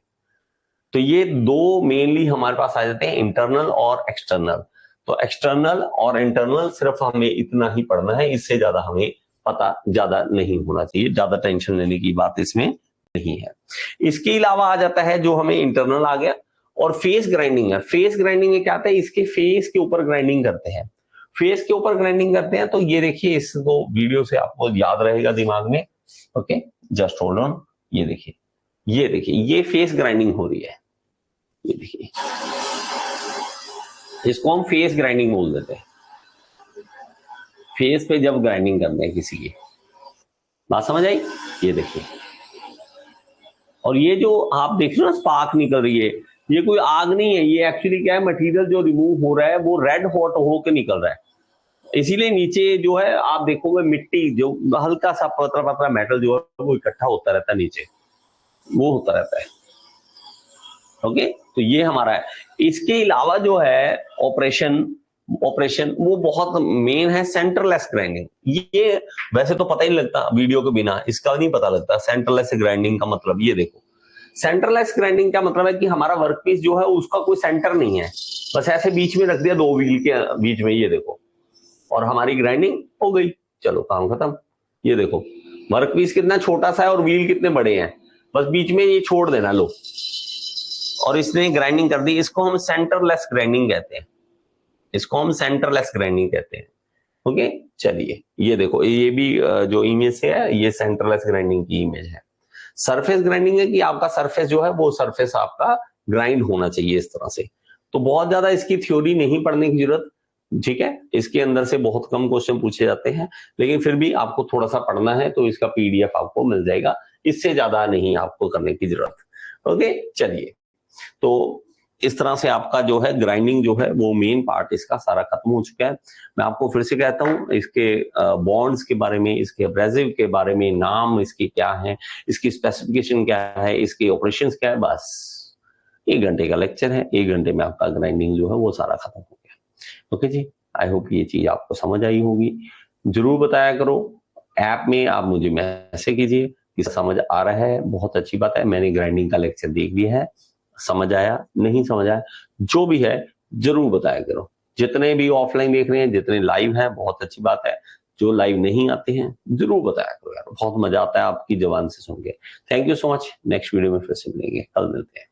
तो ये दो मेनली हमारे पास आ जाते हैं, इंटरनल और एक्सटर्नल। तो एक्सटर्नल और इंटरनल सिर्फ हमें इतना ही पढ़ना है, इससे ज्यादा हमें पता ज्यादा नहीं होना चाहिए, ज्यादा टेंशन लेने की बात इसमें नहीं है। इसके अलावा आ जाता है जो हमें इंटरनल आ गया, और फेस ग्राइंडिंग है। फेस ग्राइंडिंग में क्या आता है, इसके फेस के ऊपर ग्राइंडिंग करते हैं, फेस के ऊपर ग्राइंडिंग करते हैं। तो ये देखिए, इसको वीडियो से आपको याद रहेगा दिमाग में। Okay, just hold on. ये देखिए, ये देखिए, ये फेस ग्राइंडिंग हो रही है। ये देखिए, इसको हम फेस ग्राइंडिंग बोल देते हैं। फेस पे जब ग्राइंडिंग करते हैं किसी की, बात समझ आई। ये देखिए, और ये जो आप देख रहे हो ना स्पार्क निकल रही है, ये कोई आग नहीं है, ये एक्चुअली क्या है, मटेरियल जो रिमूव हो रहा है वो रेड हॉट होकर निकल रहा है। इसीलिए नीचे जो है आप देखोगे मिट्टी, जो हल्का सा पतला पतला मेटल जो है वो इकट्ठा होता रहता है नीचे, वो होता रहता है। ओके, तो ये हमारा है। इसके अलावा जो है ऑपरेशन वो बहुत मेन है, सेंटरलेस ग्राइंडिंग। ये वैसे तो पता ही नहीं लगता वीडियो के बिना, इसका नहीं पता लगता सेंटरलेस ग्राइंडिंग का मतलब। ये देखो, सेंटरलेस ग्राइंडिंग का मतलब है कि हमारा वर्कपीस जो है उसका कोई सेंटर नहीं है, बस ऐसे बीच में रख दिया, दो व्हील के बीच में, ये देखो, और हमारी ग्राइंडिंग हो गई, चलो काम खत्म। ये देखो, वर्कपीस कितना छोटा सा है और व्हील कितने बड़े हैं, बस बीच में ये छोड़ देना, लो, और इसने ग्राइंडिंग कर दी। इसको हम सेंटरलेस ग्राइंडिंग कहते हैं, इसको हम सेंटरलेस ग्राइंडिंग कहते हैं। ओके, चलिए ये देखो, ये भी जो इमेज है ये सेंटरलेस ग्राइंडिंग की इमेज है। सरफेस ग्राइंडिंग है कि आपका सरफेस जो है वो सरफेस आपका ग्राइंड होना चाहिए इस तरह से। तो बहुत ज्यादा इसकी थ्योरी नहीं पढ़ने की जरूरत, ठीक है, इसके अंदर से बहुत कम क्वेश्चन पूछे जाते हैं, लेकिन फिर भी आपको थोड़ा सा पढ़ना है तो इसका पीडीएफ आपको मिल जाएगा, इससे ज्यादा नहीं आपको करने की जरूरत। ओके, चलिए, तो इस तरह से आपका जो है ग्राइंडिंग जो है वो मेन पार्ट इसका सारा खत्म हो चुका है। मैं आपको फिर से कहता हूं, इसके बॉन्ड्स के बारे में, इसके एब्रेसिव के बारे में, नाम इसके क्या है, इसकी स्पेसिफिकेशन क्या है, इसके ऑपरेशंस क्या है, बस 1 घंटे का लेक्चर है। 1 घंटे में आपका ग्राइंडिंग जो है वो सारा खत्म हो गया। ओके जी, आई होप ये चीज आपको समझ आई होगी। जरूर बताया करो, ऐप में आप मुझे मैसेज कीजिए कि समझ आ रहा है, बहुत अच्छी बात है, मैंने ग्राइंडिंग का लेक्चर देख लिया है, समझ आया नहीं समझ आया, जो भी है जरूर बताया करो। जितने भी ऑफलाइन देख रहे हैं, जितने लाइव हैं, बहुत अच्छी बात है। जो लाइव नहीं आते हैं जरूर बताया करो यार, बहुत मजा आता है आपकी जबान से सुन के। Thank you so much. Next video में फिर से मिलेंगे, कल मिलते हैं।